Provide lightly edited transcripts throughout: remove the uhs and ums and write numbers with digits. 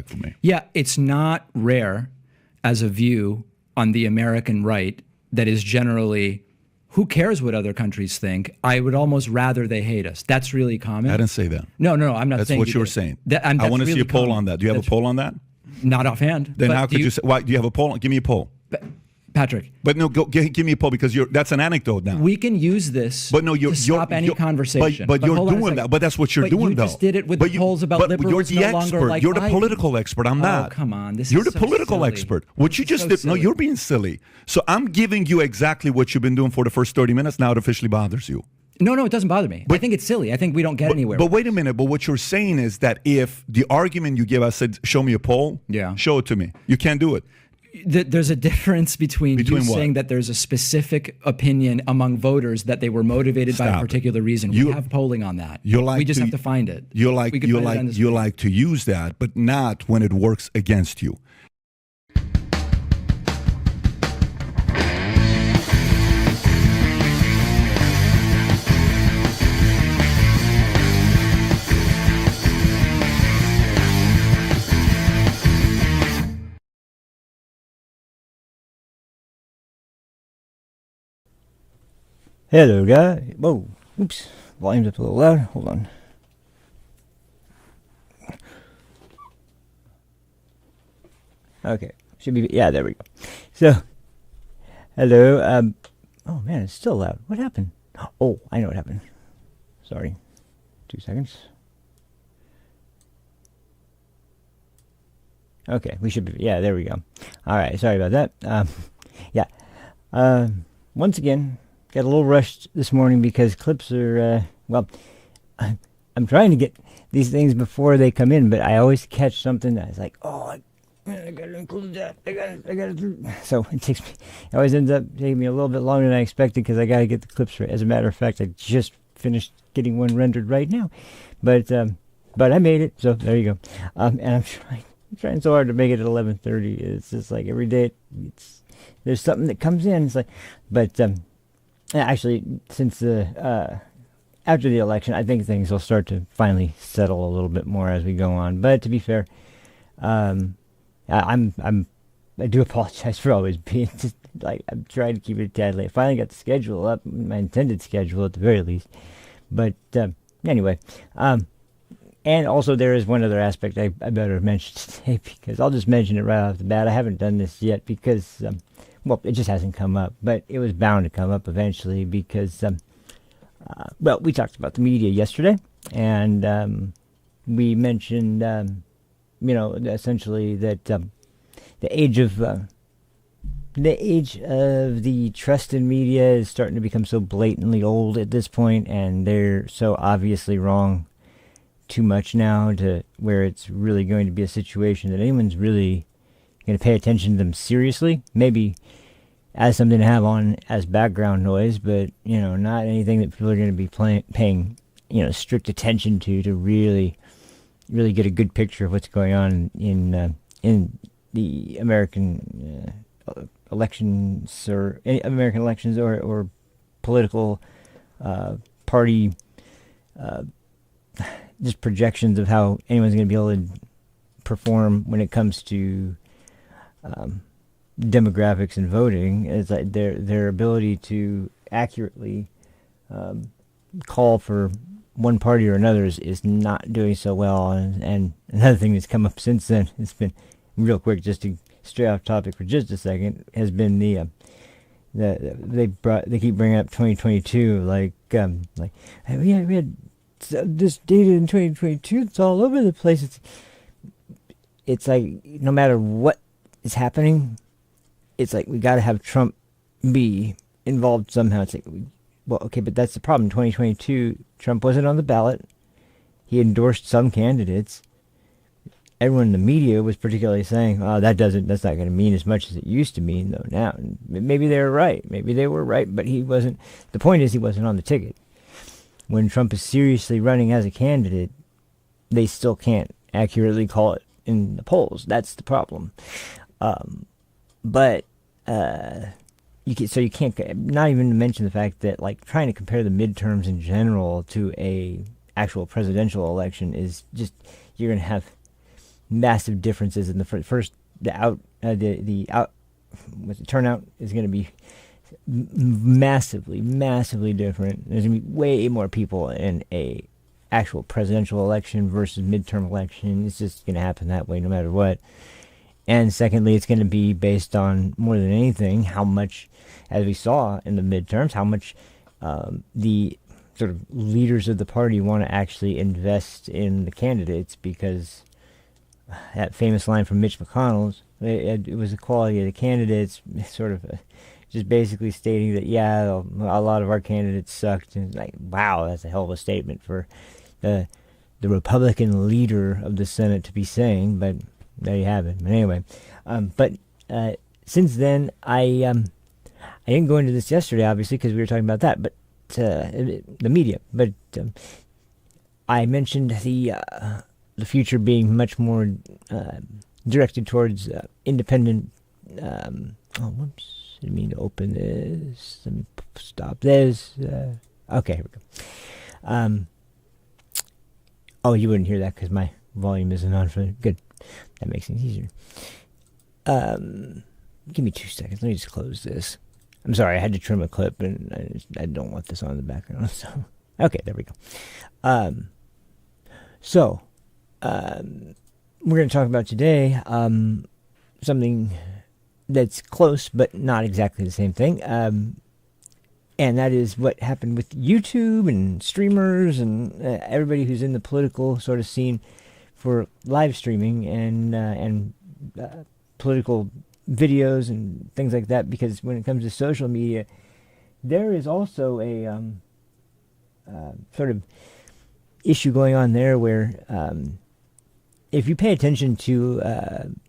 like for me. Yeah, it's not rare as a view on the American right that is generally, who cares what other countries think? I would almost rather they hate us. That's really common. I didn't say that. No, I'm not That's saying what you were did. saying. I want to see a poll on that. Do you have a poll on that? Not offhand. Then how could you say, why, do you have a poll? Give me a poll. Patrick. But no, give me a poll because that's an anecdote now. We can use this to stop any conversation. But you're doing that. But that's what you're doing, though. You just did it with the polls about liberals you're the no expert. longer like You're the Biden. political expert. I'm not. Oh, come on. You're the political expert. What you just did, no, you're being silly. So I'm giving you exactly what you've been doing for the first 30 minutes. Now it officially bothers you. No, it doesn't bother me. I think it's silly. I think we don't get anywhere. But wait a minute. But what you're saying is that if the argument you give, I said, show me a poll, show it to me. You can't do it. There's a difference between you what? saying that there's a specific opinion among voters that they were motivated by a particular reason. We have polling on that. We just have to find it. You like to use that, but not when it works against you. Hello, guys. Whoa. Oops. Volume's up a little loud. Hold on. Okay. Should be. Yeah, there we go. So, hello. Oh, man, it's still loud. What happened? Oh, I know what happened. Sorry. 2 seconds. Okay, we should be. Yeah, there we go. All right. Sorry about that. Yeah. Once again, got a little rushed this morning because clips are, I'm trying to get these things before they come in, but I always catch something that's like, oh, I gotta include that. I gotta. So it always ends up taking me a little bit longer than I expected because I gotta get the clips right. As a matter of fact, I just finished getting one rendered right now, but I made it. So there you go. And I'm trying so hard to make it at 11:30. It's just like every day, there's something that comes in. It's like, but. Actually, since after the election, I think things will start to finally settle a little bit more as we go on. But to be fair, I do apologize for always being just like I'm trying to keep it a tad late. Finally got the schedule up, my intended schedule at the very least. But anyway, and also there is one other aspect I better mention today because I'll just mention it right off the bat. I haven't done this yet because. Well, it just hasn't come up, but it was bound to come up eventually because, we talked about the media yesterday, and we mentioned, essentially that the age of the trust in media is starting to become so blatantly old at this point, and they're so obviously wrong too much now to where it's really going to be a situation that anyone's really going to pay attention to them seriously. Maybe as something to have on as background noise, but not anything that people are going to be paying strict attention to really get a good picture of what's going on in the American elections or American elections or political party just projections of how anyone's going to be able to perform when it comes to demographics and voting. Is like their ability to accurately call for one party or another is not doing so well. And another thing that's come up since then, it's been real quick, just to stray off topic for just a second, has been they keep bringing up 2022 like hey, we had this data in 2022. It's all over the place. It's like no matter what is happening, it's like we got to have Trump be involved somehow. It's like, well, okay, but that's the problem. 2022, Trump wasn't on the ballot. He endorsed some candidates. Everyone in the media was particularly saying, "Oh, that's not going to mean as much as it used to mean, though." Now, and maybe they were right. Maybe they were right, but he wasn't. The point is, he wasn't on the ticket. When Trump is seriously running as a candidate, they still can't accurately call it in the polls. That's the problem. But you can't, not even to mention the fact that like trying to compare the midterms in general to a actual presidential election is just, you're going to have massive differences in the first the turnout is going to be massively different. There's going to be way more people in a actual presidential election versus midterm election. It's just going to happen that way no matter what. And secondly, it's going to be based on, more than anything, how much, as we saw in the midterms, how much the sort of leaders of the party want to actually invest in the candidates, because that famous line from Mitch McConnell's, it was the quality of the candidates, sort of just basically stating that, yeah, a lot of our candidates sucked. And like, wow, that's a hell of a statement for the Republican leader of the Senate to be saying, but there you have it. But anyway, since then, I didn't go into this yesterday, obviously, because we were talking about that, but the media. But I mentioned the future being much more directed towards independent. Whoops! I didn't mean to open this. Let me stop this. Okay, here we go. Oh, you wouldn't hear that because my volume isn't on for good. That makes things easier. Give me 2 seconds. Let me just close this. I'm sorry, I had to trim a clip, and I don't want this on in the background. So, okay, there we go. We're going to talk about today something that's close, but not exactly the same thing. And that is what happened with YouTube and streamers and everybody who's in the political sort of scene for live streaming and political videos and things like that. Because when it comes to social media, there is also a sort of issue going on there where if you pay attention to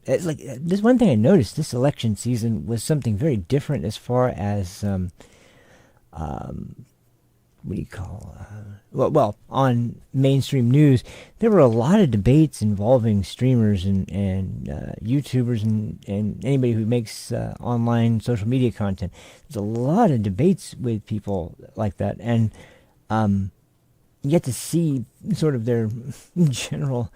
like this, one thing I noticed this election season was something very different as far as what do you call well, on mainstream news, there were a lot of debates involving streamers and YouTubers and anybody who makes online social media content. There's a lot of debates with people like that, and you get to see sort of their general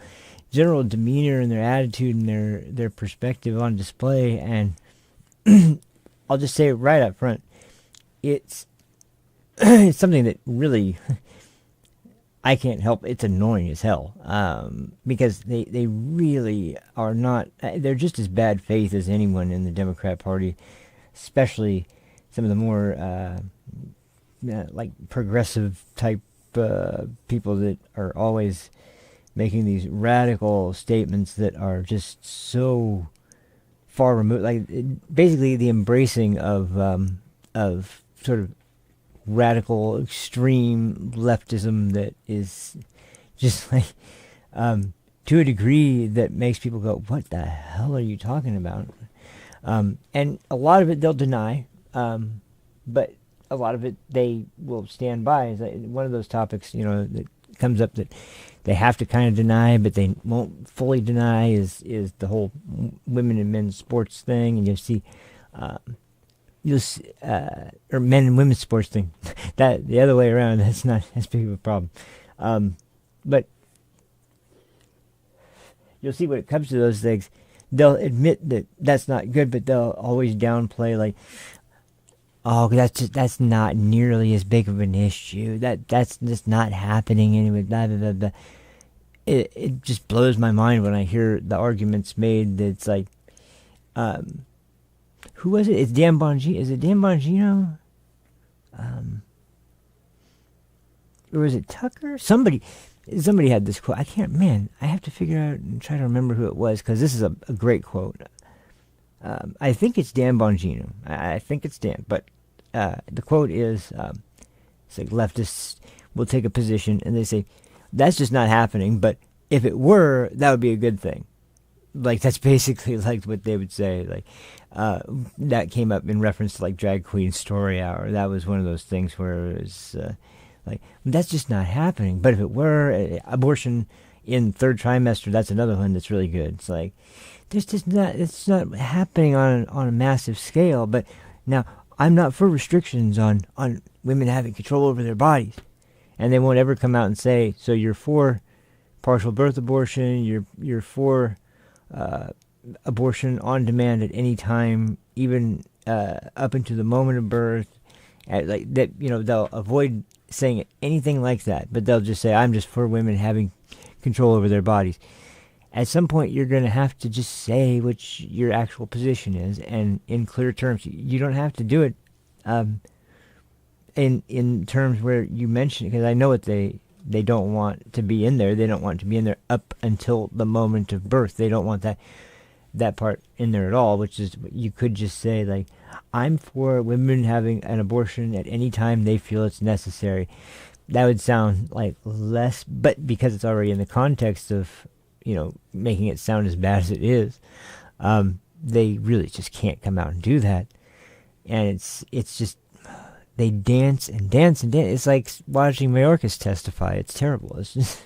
demeanor and their attitude and their perspective on display. And I'll just say it right up front, it's something that really I can't help. It's annoying as hell, because they really are not. They're just as bad faith as anyone in the Democrat Party, especially some of the more like progressive type people that are always making these radical statements that are just so far removed. Like basically the embracing of sort of radical extreme leftism that is just like to a degree that makes people go, what the hell are you talking about? And a lot of it they'll deny, but a lot of it they will stand by. Is one of those topics, that comes up that they have to kind of deny, but they won't fully deny is the whole women and men's sports thing. And you see or men and women's sports thing. That the other way around, that's not as big of a problem. But you'll see when it comes to those things, they'll admit that that's not good, but they'll always downplay like, oh, that's not nearly as big of an issue. That's just not happening anyway. Blah, blah, blah, blah. It just blows my mind when I hear the arguments made. That's like, who was it? It's Dan Bongino. Is it Dan Bongino? Or was it Tucker? Somebody had this quote. I have to figure out and try to remember who it was, because this is a great quote. I think it's Dan Bongino. I think it's Dan. But the quote is, it's like leftists will take a position and they say, that's just not happening, but if it were, that would be a good thing. Like, that's basically like what they would say. Like, that came up in reference to like Drag Queen Story Hour. That was one of those things where it was like, that's just not happening. But if it were, abortion in third trimester, that's another one that's really good. It's like, it's not happening on a massive scale. But now, I'm not for restrictions on women having control over their bodies. And they won't ever come out and say, so you're for partial birth abortion, you're for abortion on demand at any time, even up into the moment of birth. Like that, they'll avoid saying anything like that, but they'll just say, "I'm just for women having control over their bodies." At some point, you're going to have to just say what your actual position is, and in clear terms. You don't have to do it in terms where you mention, because I know what they don't want to be in there. They don't want to be in there up until the moment of birth. They don't want that part in there at all, which is, you could just say, like, "I'm for women having an abortion at any time they feel it's necessary." That would sound like less, but because it's already in the context of, making it sound as bad as it is, they really just can't come out and do that. And it's just, they dance and dance and dance. It's like watching Mayorkas testify. It's terrible. It's just,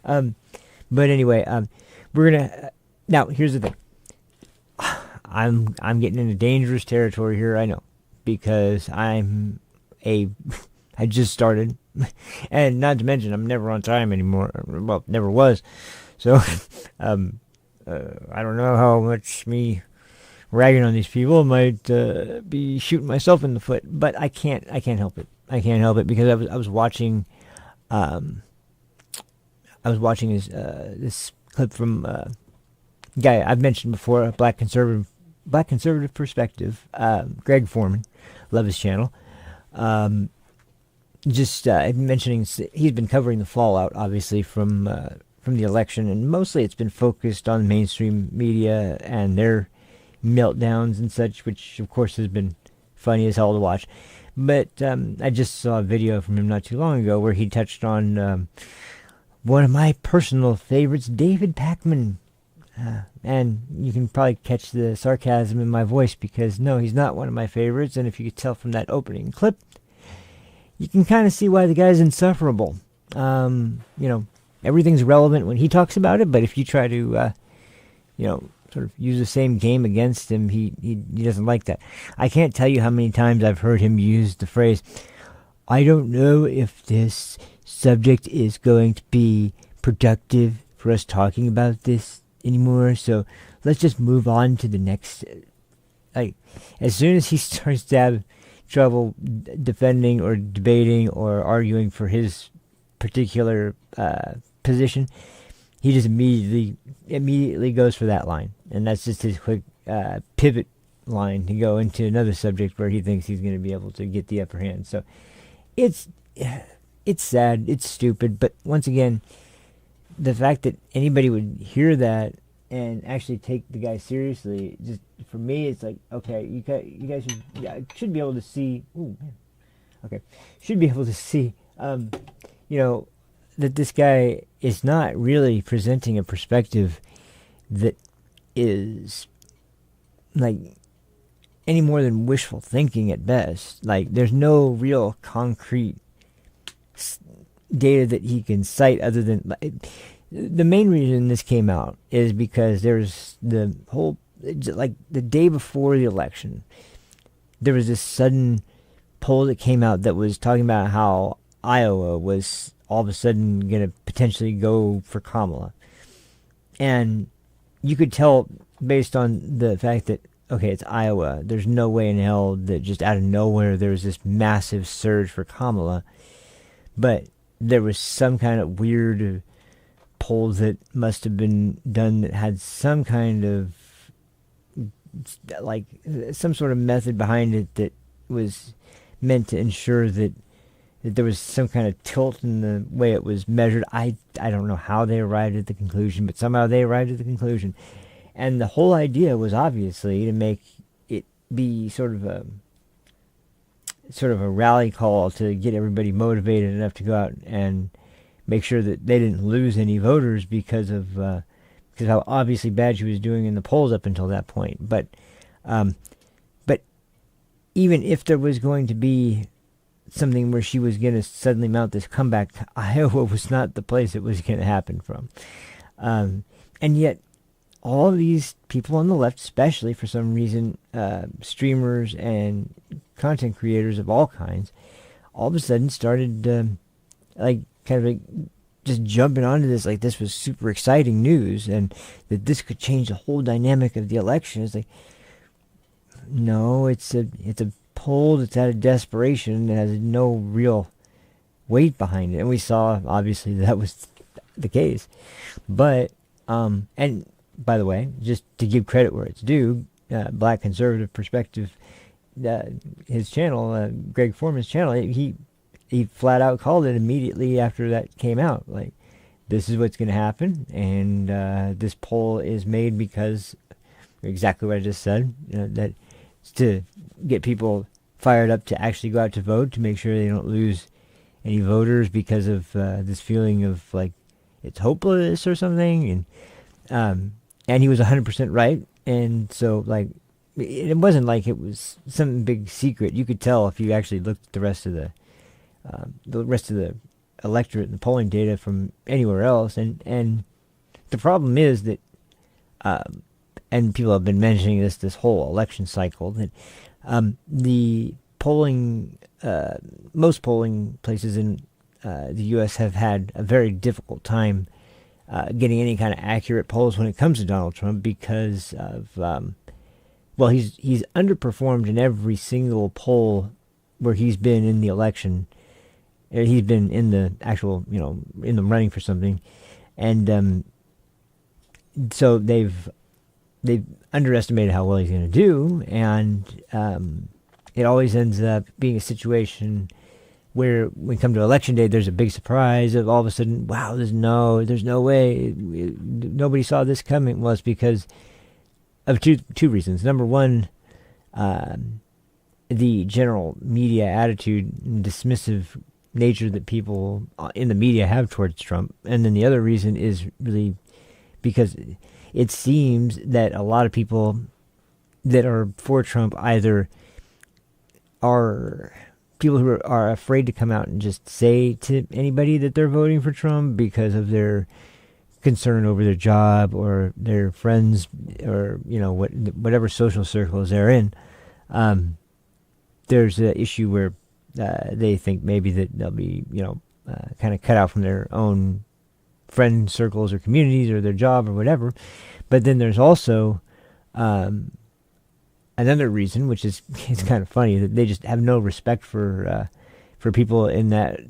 but anyway, we're gonna, now here's the thing. I'm getting into dangerous territory here, I know, because I just started, and not to mention I'm never on time anymore. Well, never was. So, I don't know how much me ragging on these people might be shooting myself in the foot, but I can't help it. I can't help it, because I was watching this clip from guy I've mentioned before, a black conservative perspective, Greg Foreman. Love his channel. Just mentioning, he's been covering the fallout, obviously, from the election, and mostly it's been focused on mainstream media and their meltdowns and such, which of course has been funny as hell to watch. But I just saw a video from him not too long ago where he touched on one of my personal favorites, David Pakman. And you can probably catch the sarcasm in my voice, because no, he's not one of my favorites. And if you could tell from that opening clip, you can kind of see why the guy's insufferable. Everything's relevant when he talks about it, but if you try to, sort of use the same game against him, he doesn't like that. I can't tell you how many times I've heard him use the phrase, "I don't know if this subject is going to be productive for us talking about this anymore, so let's just move on to the next." Like, as soon as he starts to have trouble defending or debating or arguing for his particular position, he just immediately goes for that line, and that's just his quick pivot line to go into another subject where he thinks he's going to be able to get the upper hand. So it's sad, it's stupid, but once again, the fact that anybody would hear that and actually take the guy seriously, just for me, it's like, okay, you guys should be able to see. Ooh, man. Okay, should be able to see, that this guy is not really presenting a perspective that is like any more than wishful thinking at best. Like, there's no real concrete data that he can cite, other than the main reason this came out is because there's the whole, like, the day before the election, there was this sudden poll that came out that was talking about how Iowa was all of a sudden going to potentially go for Kamala. And you could tell based on the fact that, okay, it's Iowa, there's no way in hell that just out of nowhere there was this massive surge for Kamala. But there was some kind of weird poll that must have been done that had some kind of, like, some sort of method behind it that was meant to ensure that there was some kind of tilt in the way it was measured. I don't know how they arrived at the conclusion, but somehow they arrived at the conclusion. And the whole idea was obviously to make it be sort of a rally call to get everybody motivated enough to go out and make sure that they didn't lose any voters because of how obviously bad she was doing in the polls up until that point. But even if there was going to be something where she was going to suddenly mount this comeback, Iowa was not the place it was going to happen from. And yet, all of these people on the left, especially for some reason, streamers and content creators of all kinds, all of a sudden started just jumping onto this like this was super exciting news and that this could change the whole dynamic of the election. It's like, no, it's a poll that's out of desperation and has no real weight behind it. And we saw, obviously, that was the case. But, and by the way, just to give credit where it's due, Black Conservative Perspective, his channel, Greg Foreman's channel, he flat out called it immediately after that came out. Like, this is what's going to happen, and this poll is made because exactly what I just said, that it's to get people fired up to actually go out to vote, to make sure they don't lose any voters because of this feeling of like it's hopeless or something. And he was 100% right. And so like it wasn't like it was some big secret. You could tell if you actually looked at the rest of the electorate and the polling data from anywhere else. And the problem is that, and people have been mentioning this whole election cycle, that the polling, most polling places in the U.S. have had a very difficult time getting any kind of accurate polls when it comes to Donald Trump because of, well, he's underperformed in every single poll where he's been in the election. He's been in the actual, in the running for something, and so they've underestimated how well he's going to do, and it always ends up being a situation where when we come to election day, there's a big surprise of all of a sudden, wow, there's no way, nobody saw this coming. Well, it's because of two reasons. Number one, the general media attitude and dismissive nature that people in the media have towards Trump. And then the other reason is really because it seems that a lot of people that are for Trump either are people who are afraid to come out and just say to anybody that they're voting for Trump because of their concern over their job or their friends or, whatever social circles they're in. There's an issue where they think maybe that they'll be, kind of cut out from their own friend circles or communities or their job or whatever. But then there's also another reason, which is it's kind of funny, that they just have no respect for people in that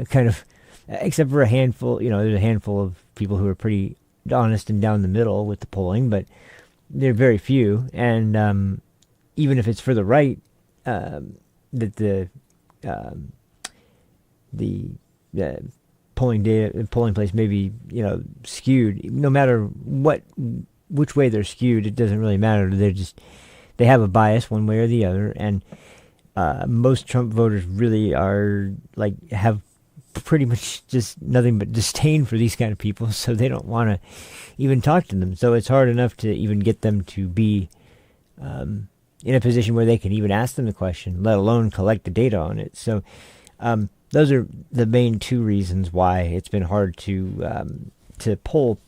kind of, except for a handful. There's a handful of people who are pretty honest and down the middle with the polling, but they're very few. And even if it's for the right, that the polling place may be skewed. No matter which way they're skewed, it doesn't really matter. They have a bias one way or the other, and most Trump voters really are have pretty much just nothing but disdain for these kind of people, so they don't want to even talk to them. So it's hard enough to even get them to be in a position where they can even ask them the question, let alone collect the data on it. So those are the main two reasons why it's been hard to poll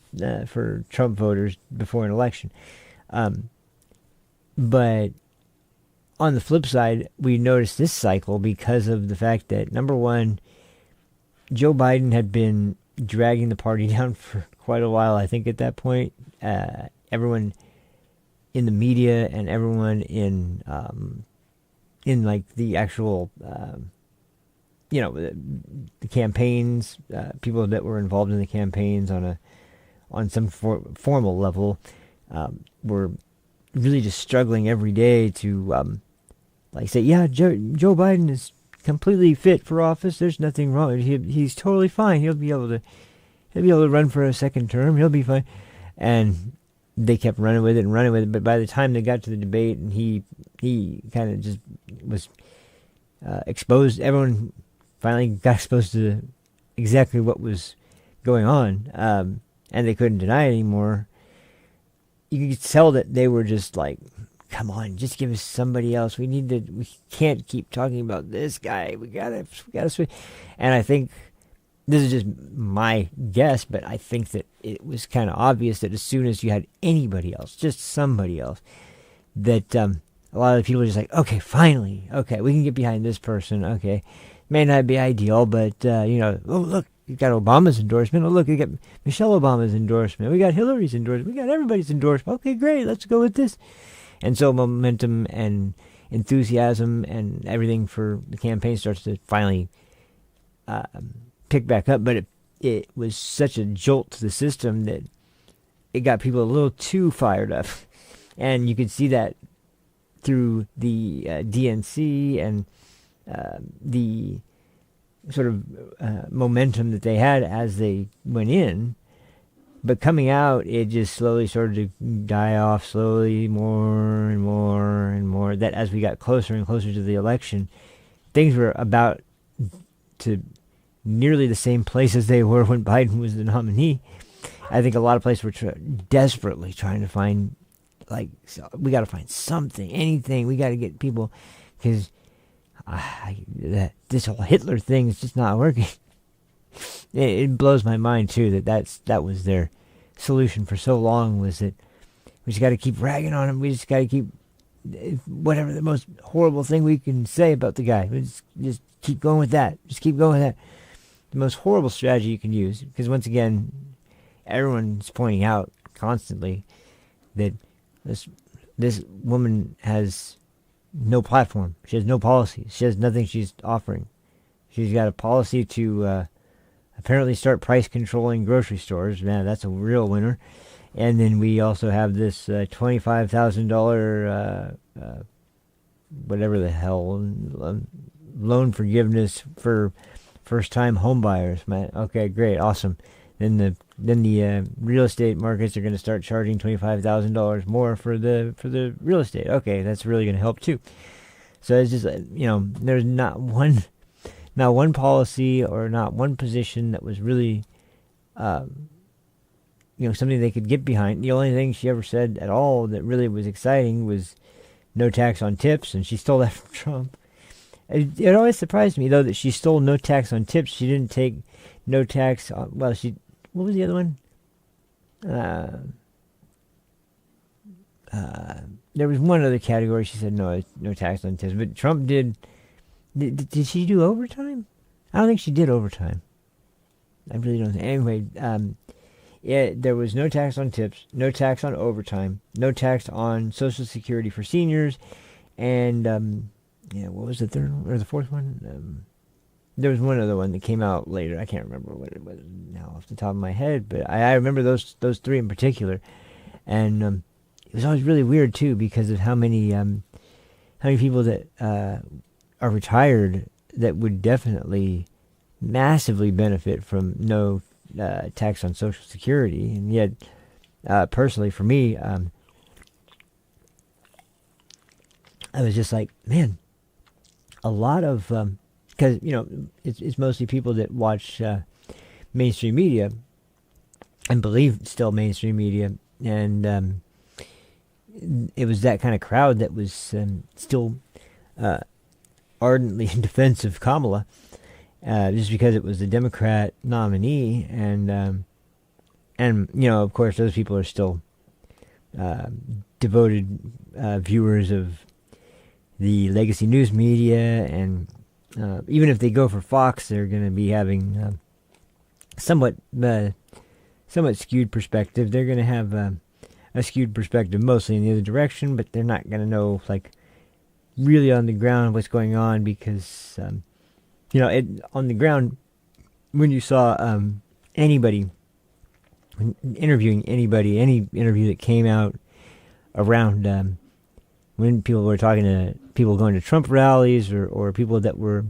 for Trump voters before an election. But on the flip side, we noticed this cycle because of the fact that, number one, Joe Biden had been dragging the party down for quite a while. I think at that point, everyone in the media and everyone in the actual, the campaigns, people that were involved in the campaigns on some formal level, were really just struggling every day to say, yeah, Joe Biden is completely fit for office. There's nothing wrong. He's totally fine. He'll be able to run for a second term. He'll be fine. And they kept running with it. But by the time they got to the debate and he kind of just was exposed, everyone finally got exposed to exactly what was going on, and they couldn't deny it anymore. You could tell that they were just like, come on, just give us somebody else. We can't keep talking about this guy. We gotta switch. And I think this is just my guess, but I think that it was kind of obvious that as soon as you had anybody else, just somebody else, that a lot of the people were just like, okay, finally, okay, we can get behind this person. Okay, may not be ideal, but oh look, you got Obama's endorsement. Oh, look, we got Michelle Obama's endorsement. We got Hillary's endorsement. We got everybody's endorsement. Okay, great. Let's go with this. And so momentum and enthusiasm and everything for the campaign starts to finally pick back up. But it was such a jolt to the system that it got people a little too fired up. And you could see that through the DNC and the sort of momentum that they had as they went in. But coming out, it just slowly started to die off, slowly, more and more and more. That as we got closer and closer to the election, things were about to nearly the same place as they were when Biden was the nominee. I think a lot of places were desperately trying to find, like, we got to find something, anything. We got to get people, because this whole Hitler thing is just not working. It blows my mind too that was their solution for so long, was that we just got to keep ragging on him. We just got to keep whatever the most horrible thing we can say about the guy. We just keep going with that. Just keep going with that. The most horrible strategy you can use, because once again, everyone's pointing out constantly that this woman has no platform. She has no policy. She has nothing she's offering. She's got a policy to apparently start price controlling grocery stores. Man, that's a real winner. And then we also have this $25,000 whatever the hell loan forgiveness for first-time home buyers. Man, okay, great, awesome. Then the real estate markets are going to start charging $25,000 more for the real estate. Okay, that's really going to help too. So it's just, there's not one policy or not one position that was really, something they could get behind. The only thing she ever said at all that really was exciting was no tax on tips, and she stole that from Trump. It always surprised me, though, that she stole no tax on tips. She didn't take no tax on, what was the other one? There was one other category she said no tax on tips, but Trump did. Did she do overtime? I don't think she did overtime. I really don't think. Anyway, there was no tax on tips, no tax on overtime, no tax on Social Security for seniors, and what was the third one, or the fourth one? There was one other one that came out later. I can't remember what it was now off the top of my head, but I remember those three in particular, and it was always really weird too, because of how many people that are retired that would definitely massively benefit from no tax on Social Security. And yet, personally, for me, I was just like, man, a lot of, because, it's mostly people that watch mainstream media and believe still mainstream media. And it was that kind of crowd that was still ardently in defense of Kamala, just because it was the Democrat nominee, and of course those people are still devoted viewers of the legacy news media, and even if they go for Fox, they're going to be having somewhat skewed perspective. They're going to have a skewed perspective mostly in the other direction, but they're not going to know, like, really on the ground what's going on, because on the ground, when you saw anybody interviewing anybody, any interview that came out around when people were talking to people going to Trump rallies, or people that were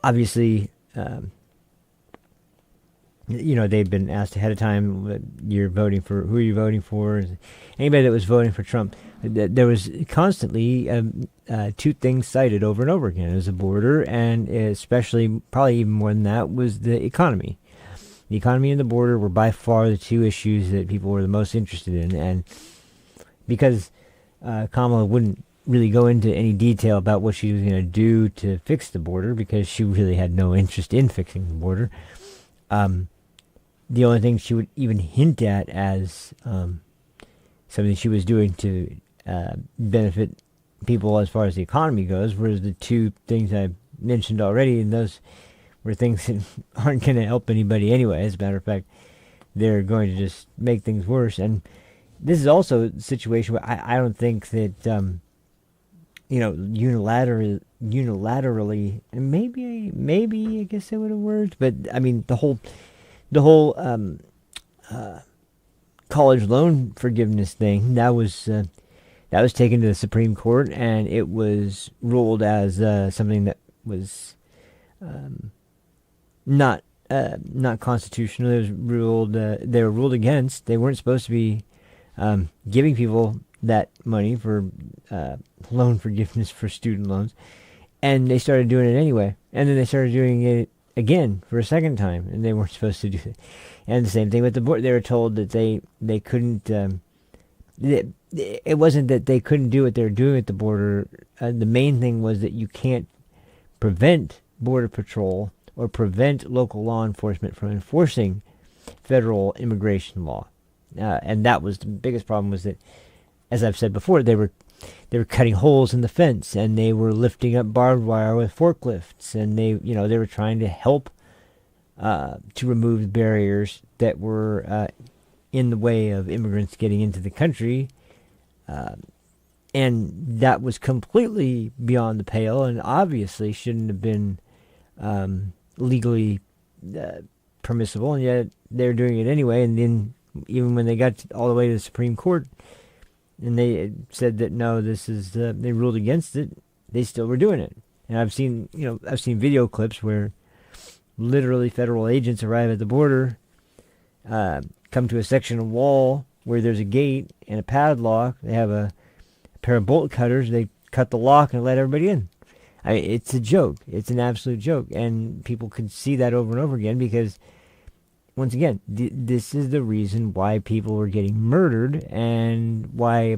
obviously they've been asked ahead of time, who you're voting for, anybody that was voting for Trump, there was constantly two things cited over and over again. It was the border, and especially, probably even more than that, was the economy. The economy and the border were by far the two issues that people were the most interested in. And because Kamala wouldn't really go into any detail about what she was going to do to fix the border, because she really had no interest in fixing the border, the only thing she would even hint at as something she was doing to benefit people as far as the economy goes was the two things I mentioned already, and those were things that aren't going to help anybody anyway. As a matter of fact, they're going to just make things worse. And this is also a situation where I don't think that, unilaterally, and maybe I guess that would have worked, but I mean, the whole college loan forgiveness thing, that was taken to the Supreme Court, and it was ruled as something that was not constitutional. It was ruled they were ruled against. They weren't supposed to be giving people that money for loan forgiveness for student loans, and they started doing it anyway. And then they started doing it again for a second time, and they weren't supposed to do it. And the same thing with the board. They were told that they couldn't. It wasn't that they couldn't do what they were doing at the border. The main thing was that you can't prevent Border Patrol or prevent local law enforcement from enforcing federal immigration law. And that was the biggest problem, was that, as I've said before, they were cutting holes in the fence, and they were lifting up barbed wire with forklifts, and they were trying to help to remove barriers that were in the way of immigrants getting into the country. And that was completely beyond the pale, and obviously shouldn't have been legally permissible, and yet they're doing it anyway. And then even when they got all the way to the Supreme Court, and they said that no, this is they ruled against it, they still were doing it. And I've seen video clips where literally federal agents arrive at the border, come to a section of wall where there's a gate and a padlock. They have a pair of bolt cutters. They cut the lock and let everybody in. I mean, it's a joke. It's an absolute joke, and people can see that over and over again because, once again, this is the reason why people were getting murdered, and why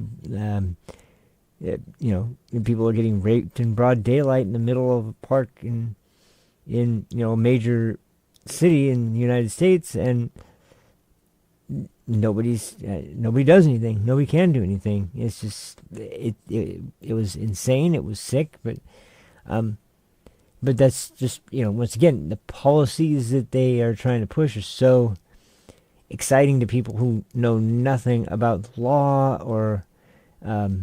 people are getting raped in broad daylight in the middle of a park in a major city in the United States, and nobody does anything. Nobody can do anything. It's just it was insane. It was sick, but that's just, once again, the policies that they are trying to push are so exciting to people who know nothing about law, or know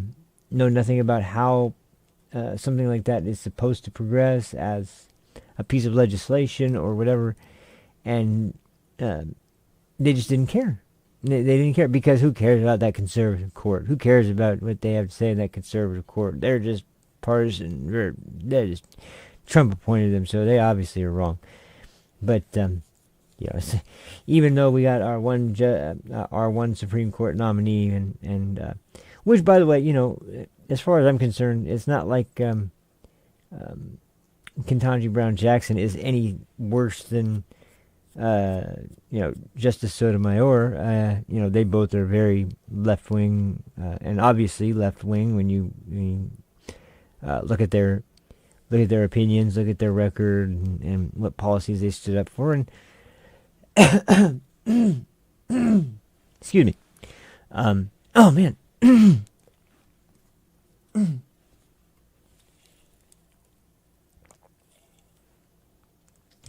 nothing about how something like that is supposed to progress as a piece of legislation or whatever, and they just didn't care. They didn't care, because who cares about that conservative court? Who cares about what they have to say in that conservative court? They're just partisan. They're just, Trump appointed them, so they obviously are wrong. But even though we got our one Supreme Court nominee, and which, by the way, as far as I'm concerned, it's not like Ketanji Brown Jackson is any worse than Justice Sotomayor. They both are very left wing, and obviously left wing when you look at their opinions, look at their record, and what policies they stood up for. And excuse me. Oh man.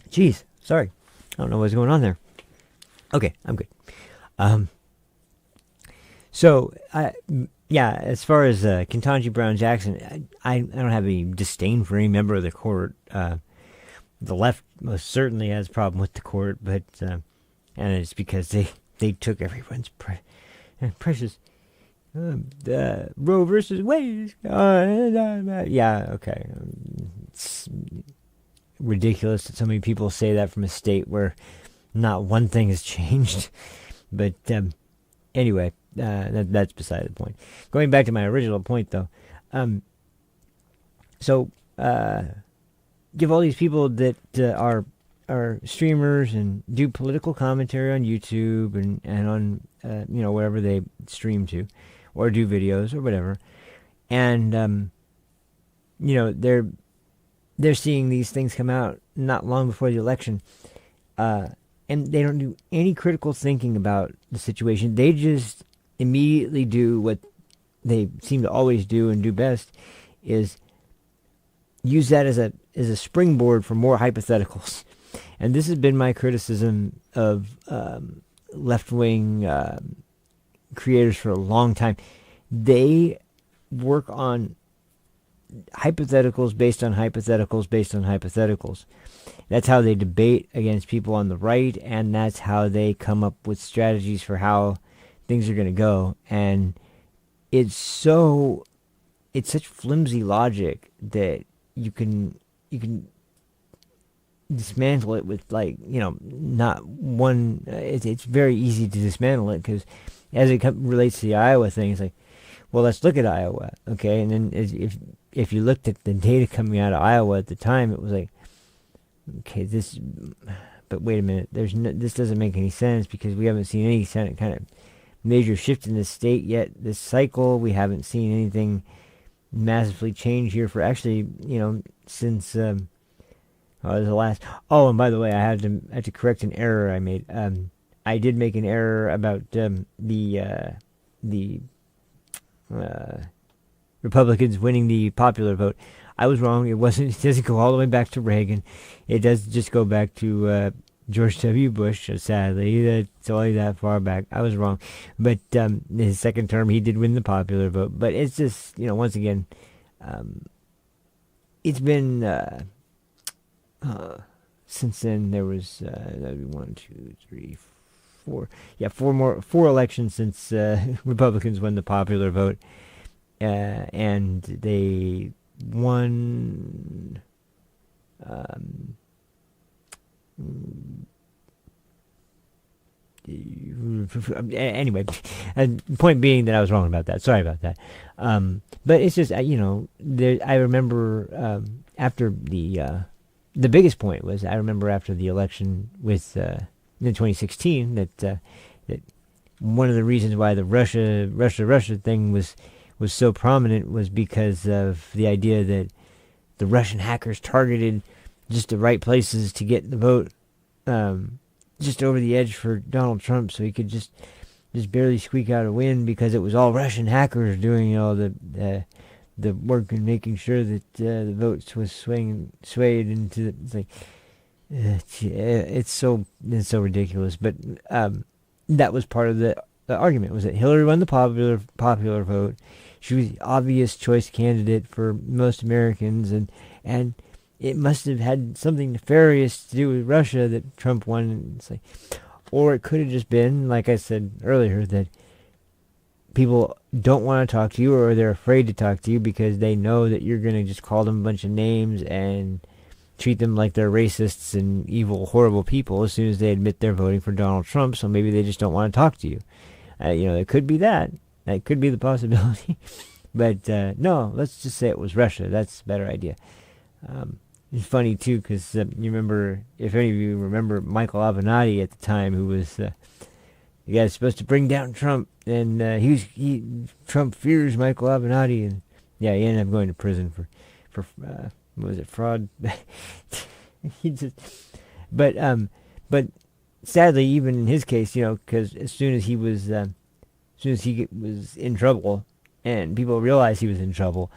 Jeez, sorry. I don't know what's going on there. Okay, I'm good. As far as Ketanji Brown Jackson, I don't have any disdain for any member of the court. The left most certainly has a problem with the court, but and it's because they took everyone's precious Roe versus Wade. Yeah, okay. It's ridiculous that so many people say that from a state where not one thing has changed. But anyway, that's beside the point. Going back to my original point, though, give all these people that are streamers and do political commentary on YouTube and on wherever they stream to, or do videos or whatever, and they're seeing these things come out not long before the election, and they don't do any critical thinking about the situation. They just immediately do what they seem to always do and do best, is use that as a springboard for more hypotheticals. and this has been my criticism of left-wing creators for a long time. They work on hypotheticals based on hypotheticals based on hypotheticals. That's how they debate against people on the right, and that's how they come up with strategies for how things are going to go. And it's such flimsy logic that you can dismantle it with, like, not one. It's very easy to dismantle it, because as it relates to the Iowa thing, it's like, well, let's look at Iowa, okay? And then if you looked at the data coming out of Iowa at the time, it was like, okay, but wait a minute, this doesn't make any sense, because we haven't seen any kind of major shift in the state yet this cycle. We haven't seen anything massively change here for actually, since the last. Oh, and by the way, I had to correct an error I made. I did make an error about the Republicans winning the popular vote. I was wrong. It doesn't go all the way back to Reagan. It does just go back to George W. Bush. Sadly, it's only that far back. I was wrong. But his second term, he did win the popular vote. But it's just, once again, it's been since then. There was that'd be 1, 2, 3, 4. Yeah, four elections since Republicans won the popular vote, and they won. Anyway, point being that I was wrong about that. Sorry about that. But it's just, I remember after the biggest point was, I remember after the election with in 2016 that one of the reasons why the Russia thing was so prominent was because of the idea that the Russian hackers targeted just the right places to get the vote just over the edge for Donald Trump, so he could just barely squeak out a win, because it was all Russian hackers doing the work and making sure that the votes was swayed into it's like it's so ridiculous. But that was part of the argument, was that Hillary won the popular vote. She was the obvious choice candidate for most Americans, and it must have had something nefarious to do with Russia that Trump won. It's like, or it could have just been, like I said earlier, that people don't want to talk to you, or they're afraid to talk to you because they know that you're going to just call them a bunch of names and treat them like they're racists and evil, horrible people as soon as they admit they're voting for Donald Trump. So maybe they just don't want to talk to you. It could be that. That could be the possibility. But no, let's just say it was Russia. That's a better idea. It's funny, too, because you remember, if any of you remember, Michael Avenatti at the time, who was the guy supposed to bring down Trump, and Trump fears Michael Avenatti, and yeah, he ended up going to prison for what was it, fraud? But sadly, even in his case, because as soon as he was in trouble, and people realized he was in trouble.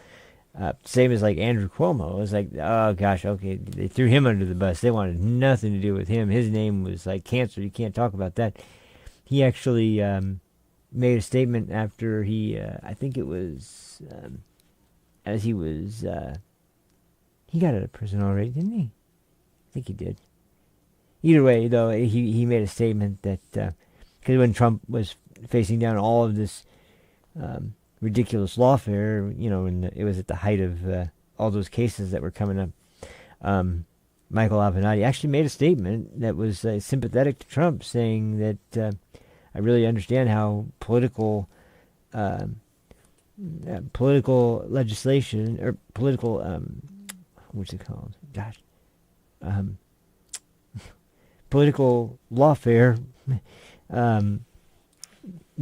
Same as like Andrew Cuomo. It was like, oh gosh, okay, they threw him under the bus. They wanted nothing to do with him. His name was like cancer. You can't talk about that. He actually made a statement after he, I think it was, as he was, he got out of prison already, didn't he? I think he did. Either way, though, he made a statement that, because when Trump was facing down all of this ridiculous lawfare, and it was at the height of all those cases that were coming up. Michael Avenatti actually made a statement that was sympathetic to Trump, saying that I really understand how political legislation, or political what's it called? Gosh, political lawfare.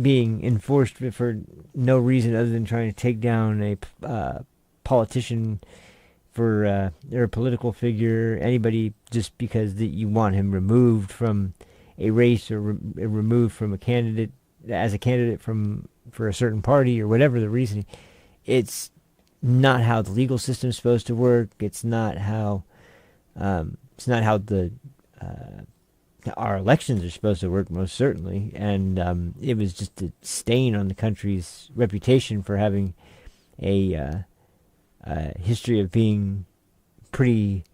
Being enforced for no reason other than trying to take down a politician or a political figure, anybody, just because that you want him removed from a race, or removed from a candidate for a certain party, or whatever the reason. It's not how the legal system is supposed to work. It's not how the our elections are supposed to work, most certainly, and it was just a stain on the country's reputation for having a history of being pretty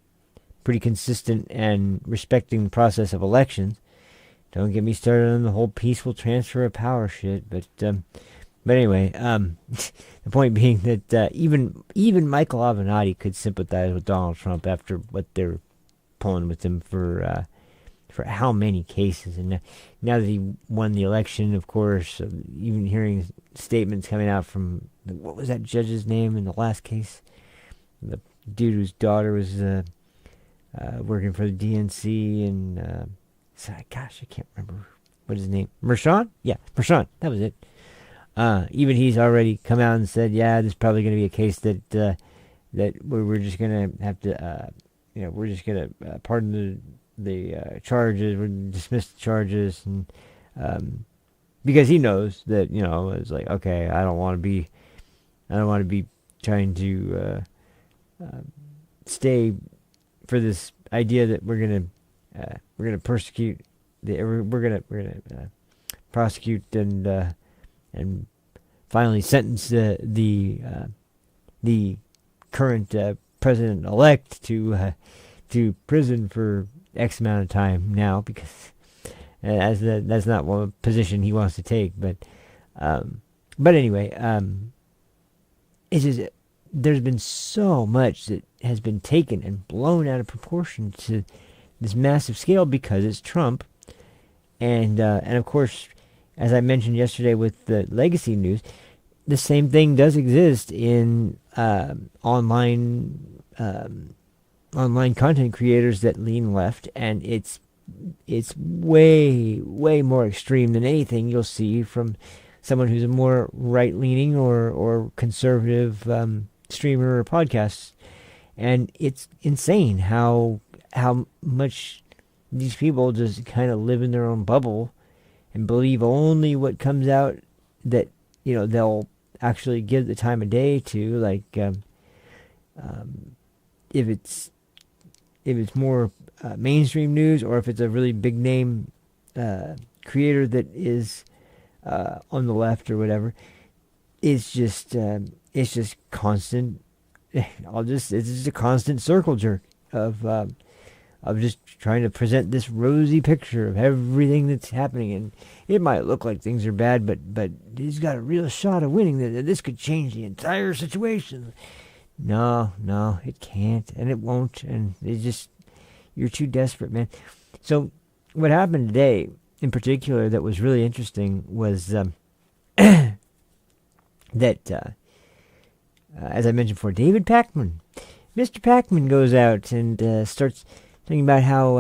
consistent and respecting the process of elections. Don't get me started on the whole peaceful transfer of power shit, but anyway, the point being that even Michael Avenatti could sympathize with Donald Trump after what they're pulling with him for how many cases. And now that he won the election, of course, even hearing statements coming out from, what was that judge's name in the last case? The dude whose daughter was working for the DNC, and gosh, I can't remember what his name. Mershon? Yeah, Mershon. That was it. Even he's already come out and said, yeah, there's probably going to be a case that we're just going to have to, we're just going to pardon the charges, we're dismiss the charges, and because he knows that, it's like, okay, I don't want to be trying to stay for this idea that we're gonna persecute, we're gonna prosecute and finally sentence the current president-elect to prison for X amount of time now, because that's not one position he wants to take. But anyway, it's just, there's been so much that has been taken and blown out of proportion to this massive scale because it's Trump, and of course, as I mentioned yesterday with the legacy news, the same thing does exist in online content creators that lean left, and it's way more extreme than anything you'll see from someone who's a more right-leaning or conservative streamer or podcast. And it's insane how much these people just kind of live in their own bubble and believe only what comes out that they'll actually give the time of day to. Like if it's more mainstream news, or if it's a really big name creator that is on the left or whatever, it's just constant. It's just a constant circle jerk of just trying to present this rosy picture of everything that's happening, and it might look like things are bad, but he's got a real shot of winning. That this could change the entire situation. No, it can't, and it won't, and it's just, you're too desperate, man. So what happened today, in particular, that was really interesting was that. As I mentioned before, David Pakman. Mr. Pakman goes out and starts talking about how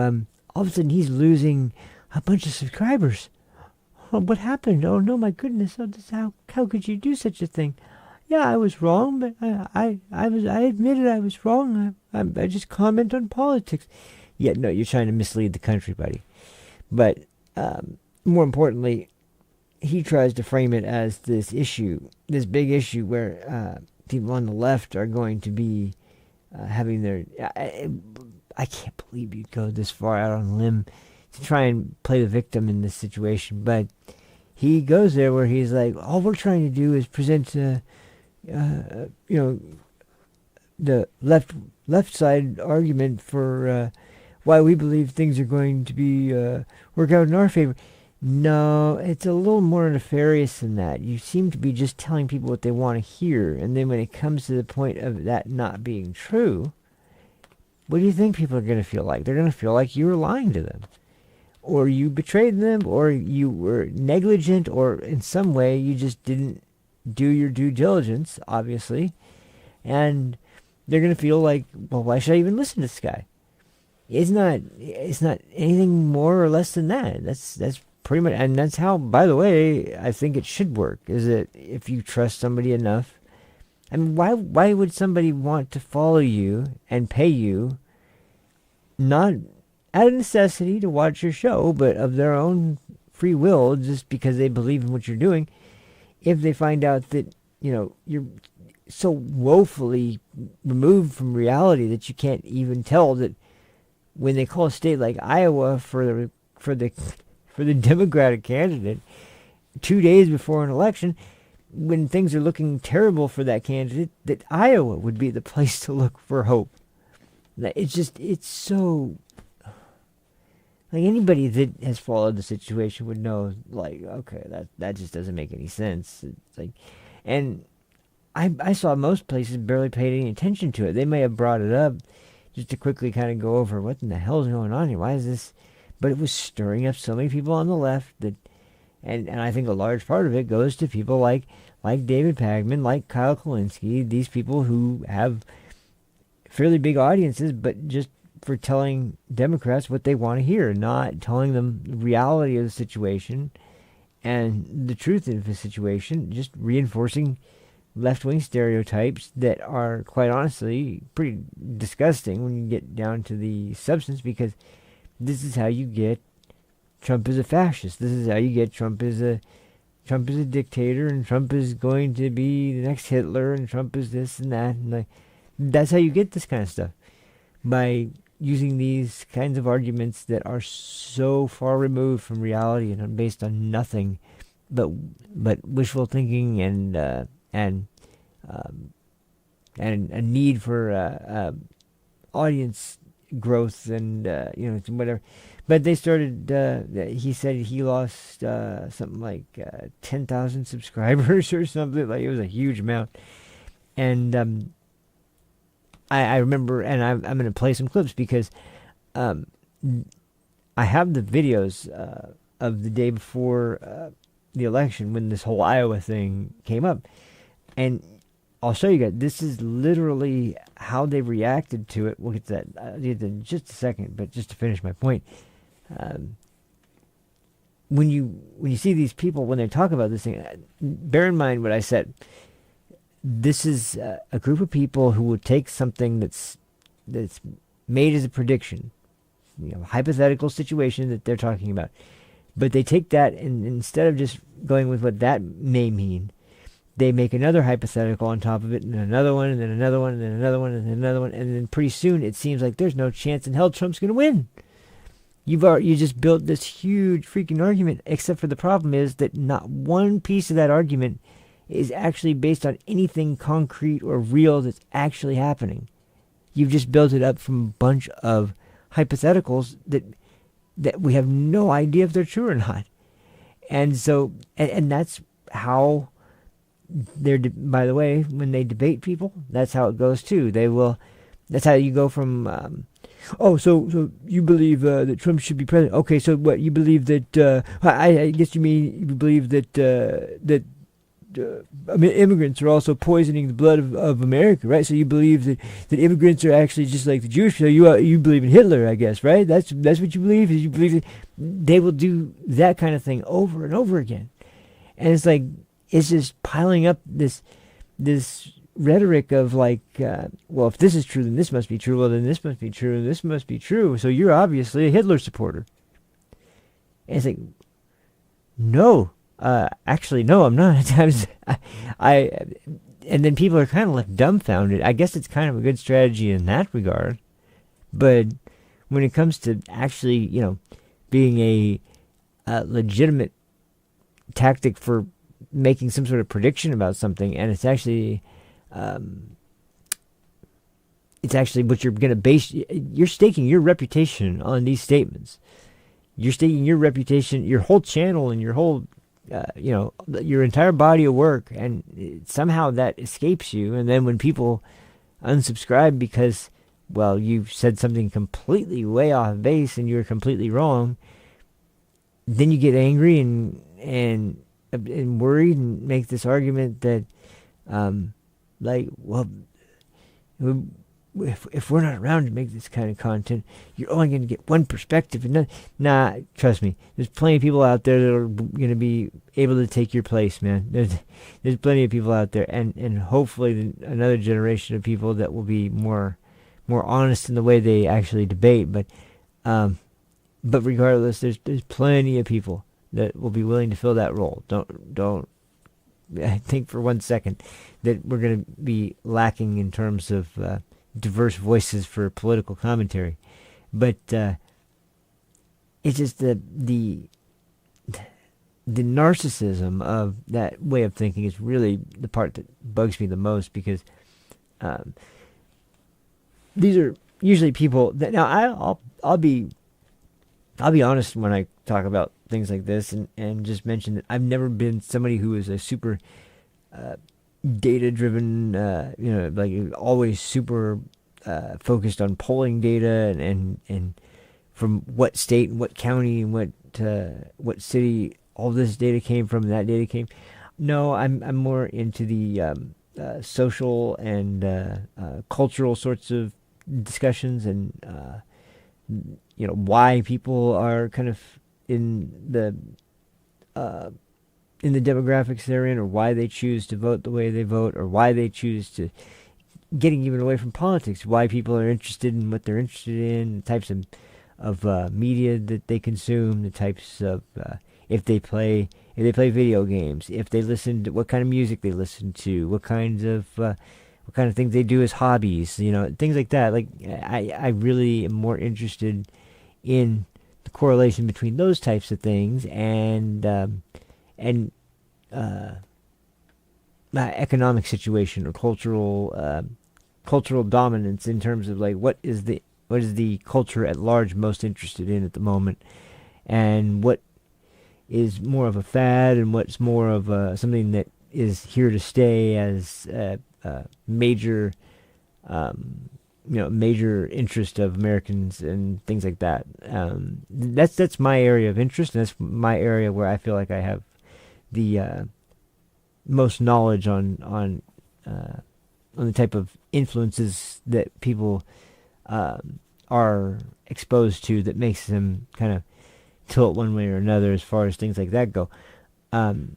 all of a sudden he's losing a bunch of subscribers. Oh, what happened? Oh, no, my goodness. Oh, how could you do such a thing? Yeah, I was wrong, but I admitted I was wrong. I just comment on politics. Yeah, no, you're trying to mislead the country, buddy. But more importantly, he tries to frame it as this big issue where people on the left are going to be having their... I can't believe you'd go this far out on a limb to try and play the victim in this situation, but he goes there where he's like, all we're trying to do is present, the left side argument for why we believe things are going to be work out in our favor. No, it's a little more nefarious than that. You seem to be just telling people what they want to hear, and then when it comes to the point of that not being true, what do you think people are going to feel like? They're going to feel like you were lying to them, or you betrayed them, or you were negligent, or in some way you just didn't do your due diligence, obviously, and they're going to feel like, well, why should I even listen to this guy? It's not anything more or less than that. That's pretty much, and that's how, by the way, I think it should work, is that if you trust somebody enough, I mean, why would somebody want to follow you and pay you, not out of necessity to watch your show, but of their own free will, just because they believe in what you're doing, if they find out that, you're so woefully removed from reality that you can't even tell that when they call a state like Iowa for the for the Democratic candidate 2 days before an election, when things are looking terrible for that candidate, that Iowa would be the place to look for hope. It's so, like, anybody that has followed the situation would know, like, okay, that just doesn't make any sense. It's like, and I saw most places barely paid any attention to it. They may have brought it up just to quickly kind of go over what in the hell is going on here. Why is this? But it was stirring up so many people on the left that, and I think a large part of it goes to people like David Pagman, like Kyle Kulinski, these people who have fairly big audiences, but just for telling Democrats what they want to hear, not telling them the reality of the situation and the truth of the situation, just reinforcing left-wing stereotypes that are, quite honestly, pretty disgusting when you get down to the substance, because this is how you get Trump is a fascist. This is how you get Trump is a dictator, and Trump is going to be the next Hitler, and Trump is this and that, and that's how you get this kind of stuff, by using these kinds of arguments that are so far removed from reality and based on nothing but wishful thinking and a need for audience growth and whatever. But they started. He said he lost something like 10,000 subscribers or something. Like, it was a huge amount. And I remember, and I'm going to play some clips because I have the videos of the day before the election when this whole Iowa thing came up, and I'll show you guys. This is literally how they reacted to it. We'll get to that in just a second, but just to finish my point, when you see these people, when they talk about this thing, bear in mind what I said. This is a group of people who will take something that's made as a prediction, hypothetical situation that they're talking about, but they take that, and instead of just going with what that may mean, they make another hypothetical on top of it, and another one, and then another one, and then another one, and then another one, and then pretty soon it seems like there's no chance in hell Trump's going to win. You just built this huge freaking argument, except for the problem is that not one piece of that argument is actually based on anything concrete or real that's actually happening. You've just built it up from a bunch of hypotheticals that we have no idea if they're true or not. And so, and that's how by the way, when they debate people, that's how it goes too. That's how you go from, so you believe that Trump should be president. Okay, so what, you believe that, I guess you mean you believe that immigrants are also poisoning the blood of America, right? So you believe that immigrants are actually just like the Jewish. So you believe in Hitler, I guess, right? That's what you believe. Is you believe that they will do that kind of thing over and over again, and it's like it's just piling up this rhetoric of like, well, if this is true, then this must be true. Well, then this must be true, and this must be true. So you're obviously a Hitler supporter. And it's like, no. Actually, no, I'm not. And then people are kind of left dumbfounded. I guess it's kind of a good strategy in that regard, but when it comes to actually, being a legitimate tactic for making some sort of prediction about something, and it's actually what you're going to base. You're staking your reputation on these statements. You're staking your reputation, your whole channel, and your whole your entire body of work, and somehow that escapes you. And then when people unsubscribe because, well, you've said something completely way off base and you're completely wrong, then you get angry and worried and make this argument that, if we're not around to make this kind of content, you're only going to get one perspective. And nah, trust me, there's plenty of people out there that are going to be able to take your place, man. There's plenty of people out there, and hopefully another generation of people that will be more honest in the way they actually debate. But regardless, there's plenty of people that will be willing to fill that role. Don't I think for 1 second that we're going to be lacking in terms of diverse voices for political commentary. But it's just the narcissism of that way of thinking is really the part that bugs me the most, because these are usually people that, now I'll be honest when I talk about things like this, and just mention that I've never been somebody who is a super data driven, like always super focused on polling data and from what state and what county and what city all this data came from, that data came. No, I'm more into the social and cultural sorts of discussions, and why people are kind of in the demographics they're in, or why they choose to vote the way they vote, or why they choose to, getting even away from politics, why people are interested in what they're interested in, the types of media that they consume, the types of if they play video games, if they listen to, what kind of music they listen to, what kind of things they do as hobbies, things like that. Like I really am more interested in the correlation between those types of things and economic situation or cultural dominance, in terms of like what is the culture at large most interested in at the moment, and what is more of a fad, and what's more of something that is here to stay as major major interest of Americans and things like that. That's my area of interest, and that's my area where I feel like I have the most knowledge on the type of influences that people are exposed to, that makes them kind of tilt one way or another as far as things like that go. I'm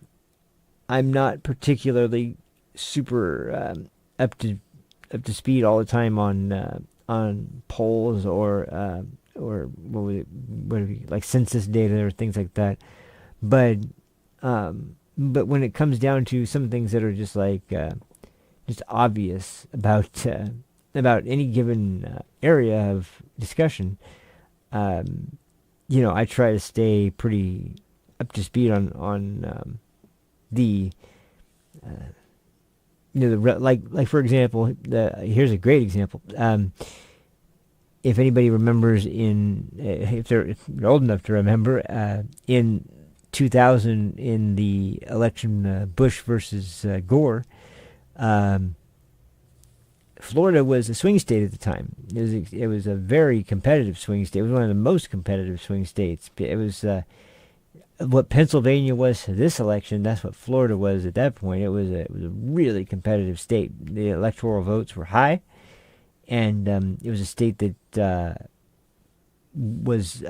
not particularly super up to speed all the time on polls or like census data or things like that, but when it comes down to some things that are just like just obvious about any given area of discussion, I try to stay pretty up to speed on the like for example, here's a great example. If anybody remembers, if they're old enough to remember, in 2000, in the election, Bush versus Gore, Florida was a swing state at the time. It was a very competitive swing state. It was one of the most competitive swing states. It was what Pennsylvania was to this election. That's what Florida was at that point. It was a really competitive state. The electoral votes were high, and it was a state that was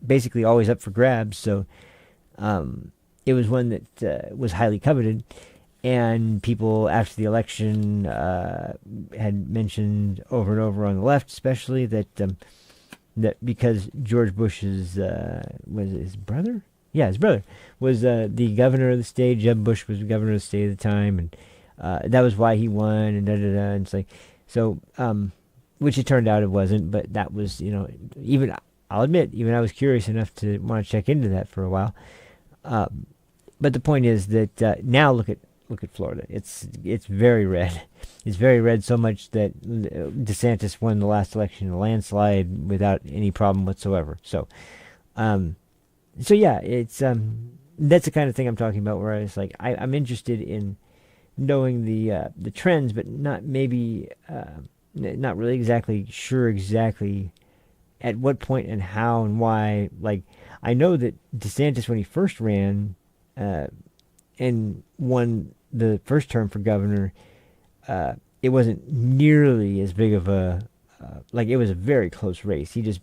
basically always up for grabs. So it was one that was highly coveted. And people after the election had mentioned over and over on the left, especially, that because George Bush's was it his brother? Yeah, his brother was the governor of the state. Jeb Bush was the governor of the state at the time, and that was why he won. And And it's like, so, which it turned out it wasn't. But that was, even I'll admit, even I was curious enough to want to check into that for a while. But the point is that now look at Florida. It's very red. It's very red, so much that DeSantis won the last election in a landslide without any problem whatsoever. So yeah, it's that's the kind of thing I'm talking about, where I was like, I'm interested in knowing the trends, but not really exactly sure exactly at what point and how and why. Like, I know that DeSantis, when he first ran and won the first term for governor, it wasn't nearly as big of a it was a very close race. He just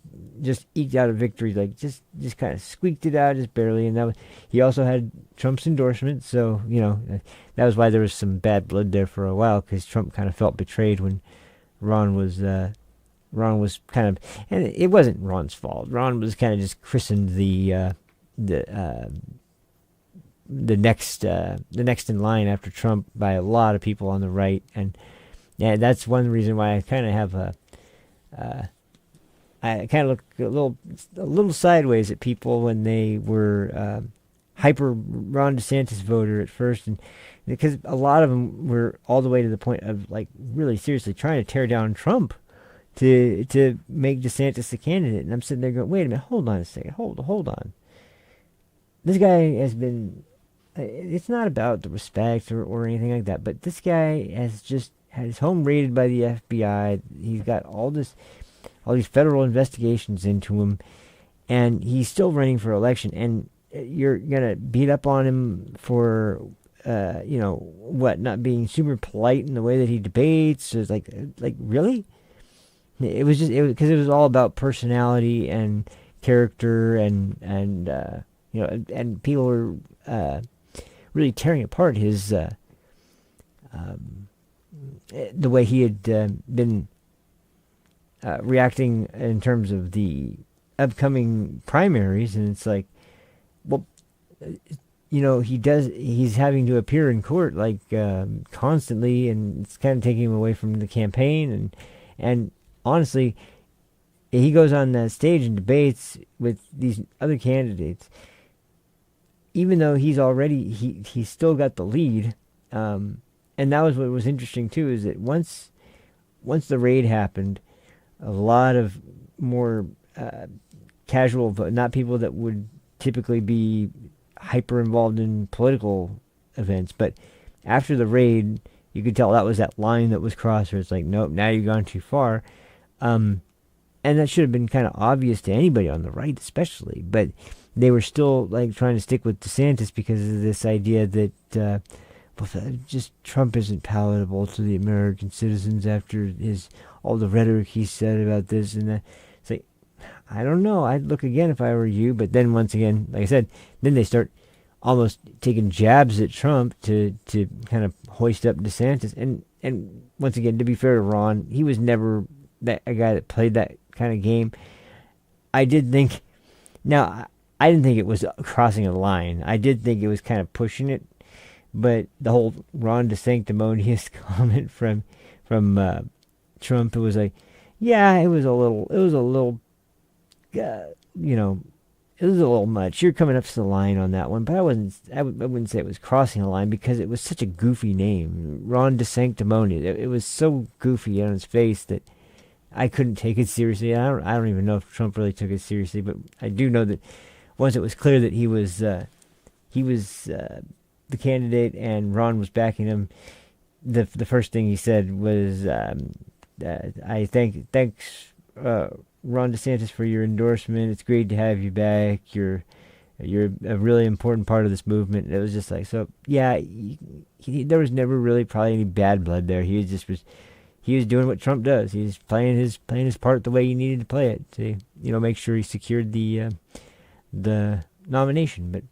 eked out a victory, like just kind of squeaked it out just barely. And he also had Trump's endorsement, so that was why there was some bad blood there for a while, because Trump kind of felt betrayed when Ron was kind of, and it wasn't Ron's fault. Ron was kind of just christened the next in line after Trump by a lot of people on the right, and that's one reason why I kind of have I kind of look a little sideways at people when they were hyper Ron DeSantis voter at first, and because a lot of them were all the way to the point of like really seriously trying to tear down Trump to make DeSantis the candidate. And I'm sitting there going, wait a minute, hold on a second, hold on. This guy has been. It's not about the respect or anything like that, but this guy has just had his home raided by the FBI. He's got all these federal investigations into him, and he's still running for election. And you're gonna beat up on him for, not being super polite in the way that he debates. It's like really? It was because it was all about personality and character and people were really tearing apart his the way he had been reacting in terms of the upcoming primaries. And it's like, well, he's having to appear in court like constantly, and it's kind of taking him away from the campaign. And honestly, he goes on that stage and debates with these other candidates, even though he's still got the lead. And that was what was interesting too, is that once the raid happened, a lot of more casual, not people that would typically be hyper involved in political events, but after the raid, you could tell that was that line that was crossed where it's like, nope, now you've gone too far. And that should have been kind of obvious to anybody on the right, especially, but they were still like trying to stick with DeSantis because of this idea that just Trump isn't palatable to the American citizens after all the rhetoric he said about this and that. It's like, I don't know. I'd look again if I were you. But then once again, like I said, then they start almost taking jabs at Trump to kind of hoist up DeSantis. And once again, to be fair to Ron, he was never a guy that played that kind of game. I didn't think it was crossing a line. I did think it was kind of pushing it. But the whole Ron DeSanctimonious comment from Trump, it was like, yeah, it was a little, much. You're coming up to the line on that one, but I wouldn't say it was crossing a line because it was such a goofy name, Ron DeSanctimonious. It was so goofy on his face that I couldn't take it seriously. I don't even know if Trump really took it seriously, but I do know that once it was clear that he was the candidate and Ron was backing him, the first thing he said was, thanks Ron DeSantis for your endorsement. It's great to have you back. You're a really important part of this movement. And it was just like, so yeah, there was never really probably any bad blood there. He was doing what Trump does. He was playing his part the way he needed to play it to make sure he secured the nomination.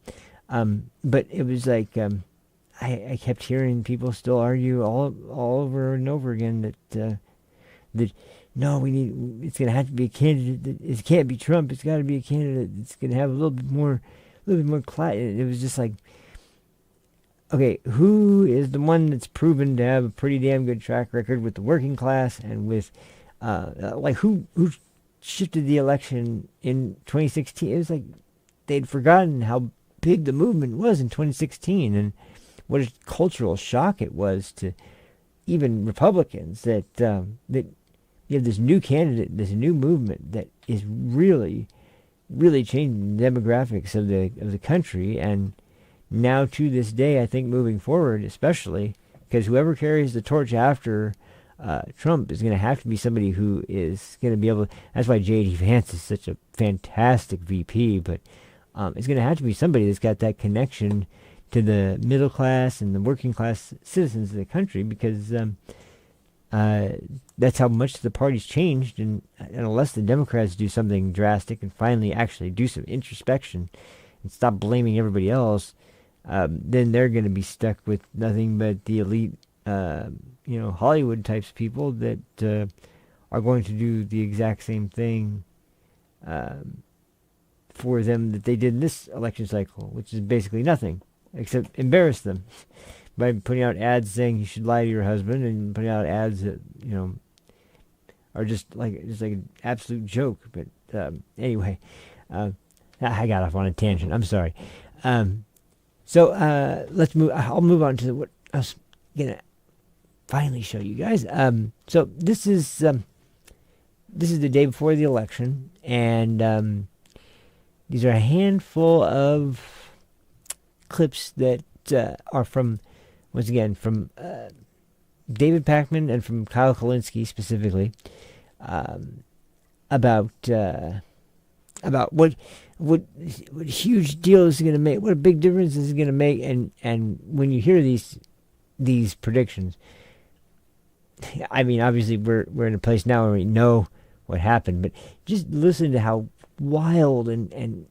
But it was like I kept hearing people still argue all over and over again that no, it's going to have to be a candidate. It can't be Trump. It's got to be a candidate that's going to have a little bit more class. It was just like, okay, who is the one that's proven to have a pretty damn good track record with the working class and with who shifted the election in 2016? It was like they'd forgotten how big the movement was in 2016 and what a cultural shock it was to even Republicans that you have this new candidate, this new movement that is really, really changing the demographics of the country. And now to this day, I think moving forward, especially because whoever carries the torch after Trump is going to have to be somebody who is going to be able to, that's why J.D. Vance is such a fantastic VP, but it's going to have to be somebody that's got that connection to the middle class and the working class citizens of the country, because that's how much the party's changed. And unless the Democrats do something drastic and finally actually do some introspection and stop blaming everybody else, then they're going to be stuck with nothing but the elite, Hollywood types of people that are going to do the exact same thing for them that they did in this election cycle, which is basically nothing except embarrass them by putting out ads saying you should lie to your husband and putting out ads that, are just like an absolute joke. But anyway, I got off on a tangent. I'm sorry. So let's move. I'll move on to what I was gonna finally show you guys. So this is the day before the election, and these are a handful of clips that are from, once again, from David Pakman and from Kyle Kulinski specifically, about what huge deal is going to make, what a big difference this is going to make, and when you hear these predictions, I mean, obviously we're in a place now where we know what happened, but just listen to how wild and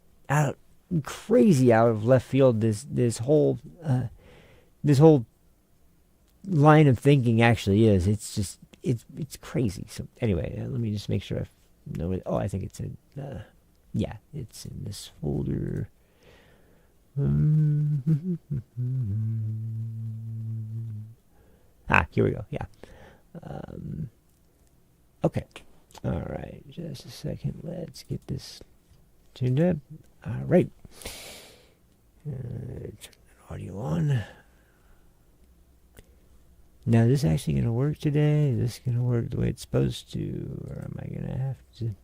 crazy out of left field this whole line of thinking actually is. It's just it's crazy. So anyway, let me just make sure I know it. Oh, I think it's in yeah, it's in this folder. Here we go. Yeah. Okay. All right. Just a second. Let's get this tuned up. All right. Turn the audio on. Now, is this actually going to work today? Is this going to work the way it's supposed to? Or am I going to have to?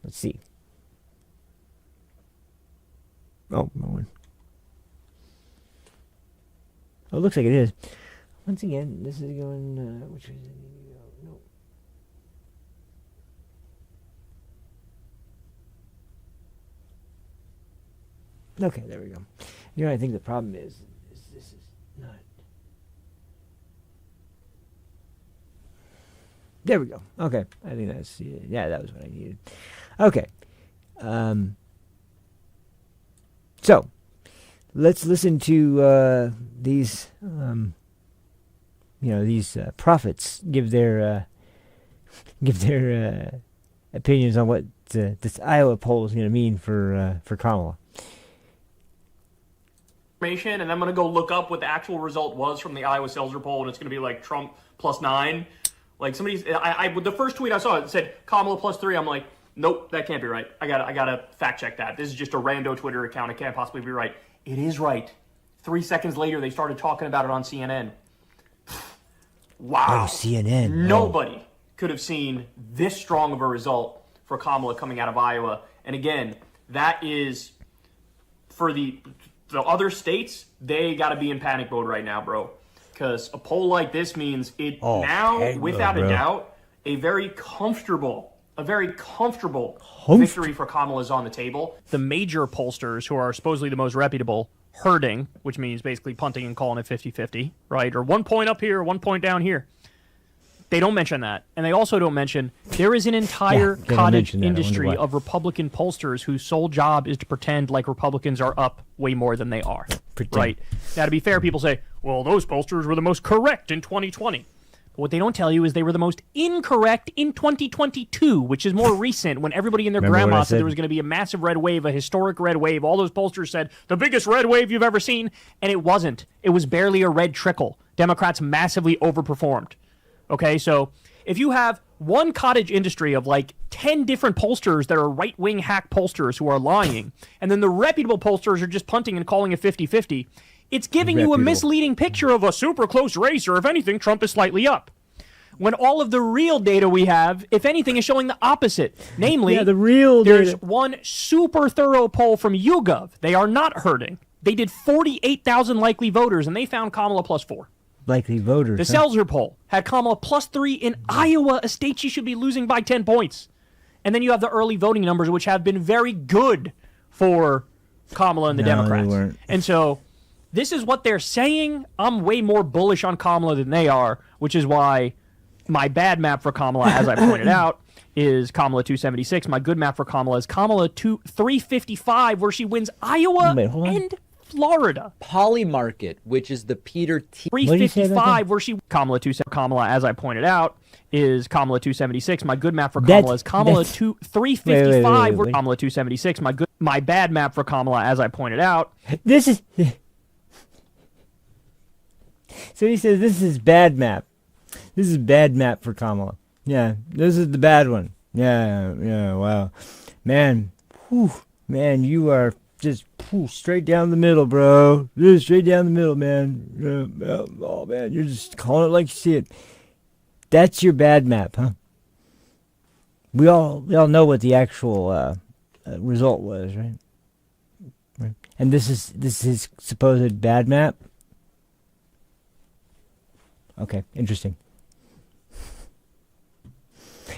Let's see. Oh, wrong one. Oh, it looks like it is. Once again, this is going, which way does it need to go? No. Okay, there we go. You know, I think the problem is this is not. There we go. Okay, I think that's, yeah, that was what I needed. Okay. So, let's listen to these, these prophets give their opinions on what this Iowa poll is going to mean for Kamala. And I'm going to go look up what the actual result was from the Iowa Seltzer poll, and it's going to be like Trump +9. Like somebody's, the first tweet I saw, it said Kamala +3. I'm like, nope, that can't be right. I gotta fact check that. This is just a rando Twitter account. It can't possibly be right. It is right. 3 seconds later, they started talking about it on CNN. Wow. Oh, CNN. Nobody could have seen this strong of a result for Kamala coming out of Iowa. And again, that is for the other states, they got to be in panic mode right now, bro. Because a poll like this means it without a doubt, a very comfortable victory for Kamala is on the table. The major pollsters, who are supposedly the most reputable, herding, which means basically punting and calling it 50-50, right? Or 1 point up here, 1 point down here. They don't mention that. And they also don't mention there is an entire cottage industry of Republican pollsters whose sole job is to pretend like Republicans are up way more than they are. Right? Now, to be fair, people say, well, those pollsters were the most correct in 2020. But what they don't tell you is they were the most incorrect in 2022, which is more recent, when everybody and their grandma said there was going to be a massive red wave, a historic red wave. All those pollsters said, the biggest red wave you've ever seen. And it wasn't. It was barely a red trickle. Democrats massively overperformed. Okay, so if you have one cottage industry of like 10 different pollsters that are right-wing hack pollsters who are lying, and then the reputable pollsters are just punting and calling it 50-50, it's giving you a misleading picture of a super close race, or if anything, Trump is slightly up. When all of the real data we have, if anything, is showing the opposite. Namely, there's one super thorough poll from YouGov. They are not herding. They did 48,000 likely voters, and they found Kamala +4. Likely voters. The Seltzer poll had Kamala +3 in Iowa, a state she should be losing by 10 points. And then you have the early voting numbers, which have been very good for Kamala and the Democrats. They weren't. And so this is what they're saying. I'm way more bullish on Kamala than they are, which is why my bad map for Kamala, as I pointed out, is Kamala 276. My good map for Kamala is Kamala 355, where she wins Iowa and Florida. Polymarket, which is the Peter T. 355, where she Kamala, as I pointed out, is Kamala 276. My good map for Kamala is Kamala 355. Wait. Kamala 276. My bad map for Kamala, as I pointed out. This is. So he says this is bad map. This is bad map for Kamala. Yeah, this is the bad one. Yeah, wow. Man, man, you are just straight down the middle, bro. Just straight down the middle, man. Oh, man, you're just calling it like you see it. That's your bad map, huh? We all know what the actual result was, right? Right. And this is his supposed bad map. Okay, interesting.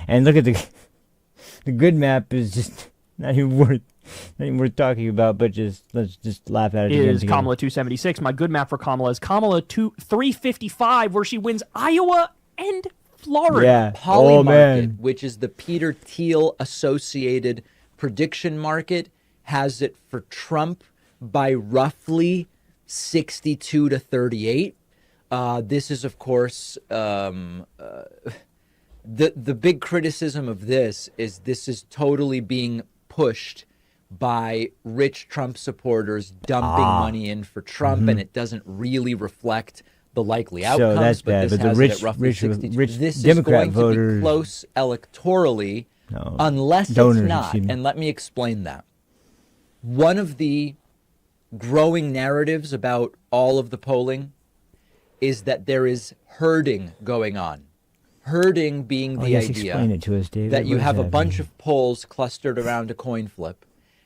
And look at the good map is just not even worth talking about. But let's just laugh at it. Is Kamala 276? My good map for Kamala is Kamala 355, where she wins Iowa and Florida. Yeah. Poly Oh, market, man. which is the Peter Thiel associated prediction market, has it for Trump by roughly 62 to 38. This is, of course, the big criticism of this is totally being pushed by rich Trump supporters dumping money in for Trump, and it doesn't really reflect the likely outcomes. So that's but bad. this But has the it at roughly 62. rich This Democrat is going to voters, be close electorally, unless donors, it's not. excuse me. And let me explain that. One of the growing narratives about all of the polling is that there is herding going on. Herding being the yes, idea explain it to us, David. that you What does have a that bunch mean? of polls clustered around a coin flip,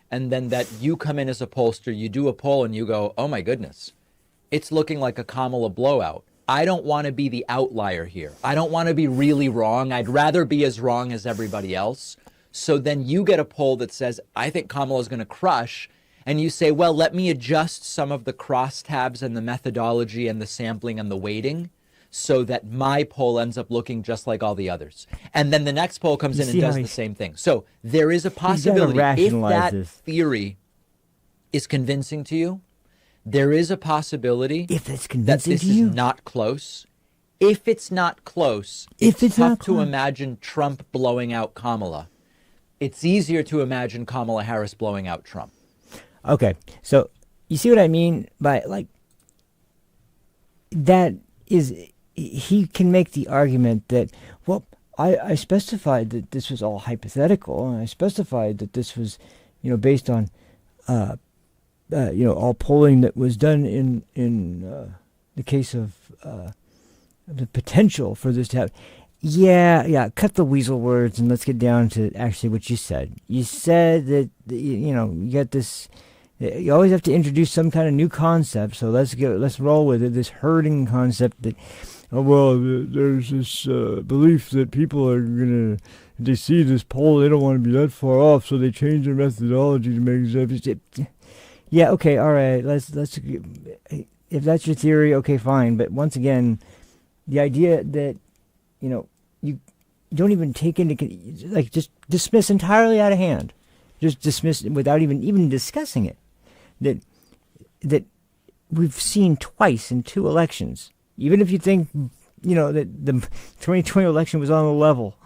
and then that you come in as a pollster, you do a poll, and you go, oh my goodness, it's looking like a Kamala blowout. I don't want to be the outlier here. I don't want to be really wrong. I'd rather be as wrong as everybody else. So then you get a poll that says, I think Kamala's going to crush. And you say, well, let me adjust some of the crosstabs and the methodology and the sampling and the weighting so that my poll ends up looking just like all the others. And then the next poll comes in and does the same thing. So there is a possibility, if rationalize that this. theory is convincing to you, there is a possibility If it's that convincing this to you, is not close. If it's not close, If it's it's not tough to close. imagine Trump blowing out Kamala. It's easier to imagine Kamala Harris blowing out Trump. okay. So you see what I mean by like that is he can make the argument that well I specified that this was all hypothetical and I specified that this was based on all polling that was done in the case of the potential for this to happen. Yeah, cut the weasel words and let's get down to actually what you said. You said that, you got this, you always have to introduce some kind of new concept, so let's roll with it, this herding concept that, there's this belief that people are going to, they see this poll, they don't want to be that far off, so they change their methodology to make it. Yeah, okay, all right, let's if that's your theory, okay, fine, but once again, the idea that you don't even take into just dismiss entirely out of hand, just dismiss it without even discussing it. That we've seen twice in 2 elections. Even if you think that the 2020 election was on the level,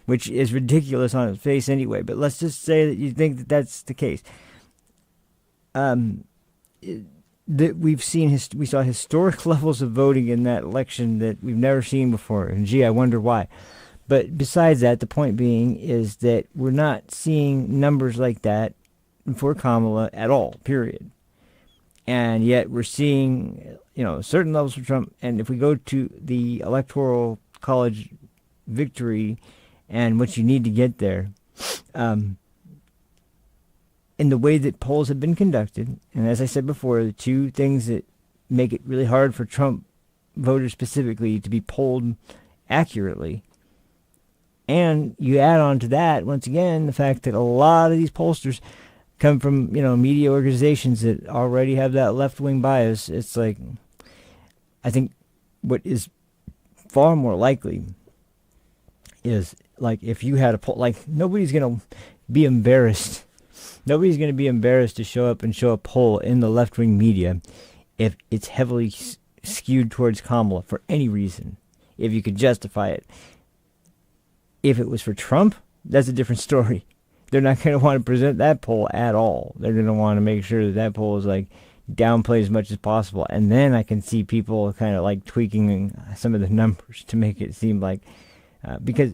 which is ridiculous on its face anyway. But let's just say that you think that that's the case. That we saw historic levels of voting in that election that we've never seen before, and gee, I wonder why. But besides that, the point being is that we're not seeing numbers like that for Kamala at all, period. And yet we're seeing, certain levels for Trump. And if we go to the Electoral College victory and what you need to get there, in the way that polls have been conducted, and as I said before, the 2 things that make it really hard for Trump voters specifically to be polled accurately, and you add on to that, once again, the fact that a lot of these pollsters come from, media organizations that already have that left-wing bias. It's like, I think what is far more likely is, like, if you had a poll, like, nobody's going to be embarrassed. Nobody's going to be embarrassed to show up and show a poll in the left-wing media if it's heavily skewed towards Kamala for any reason, if you could justify it. If it was for Trump, that's a different story. They're not going to want to present that poll at all. They're going to want to make sure that poll is like downplayed as much as possible. And then I can see people kind of like tweaking some of the numbers to make it seem like because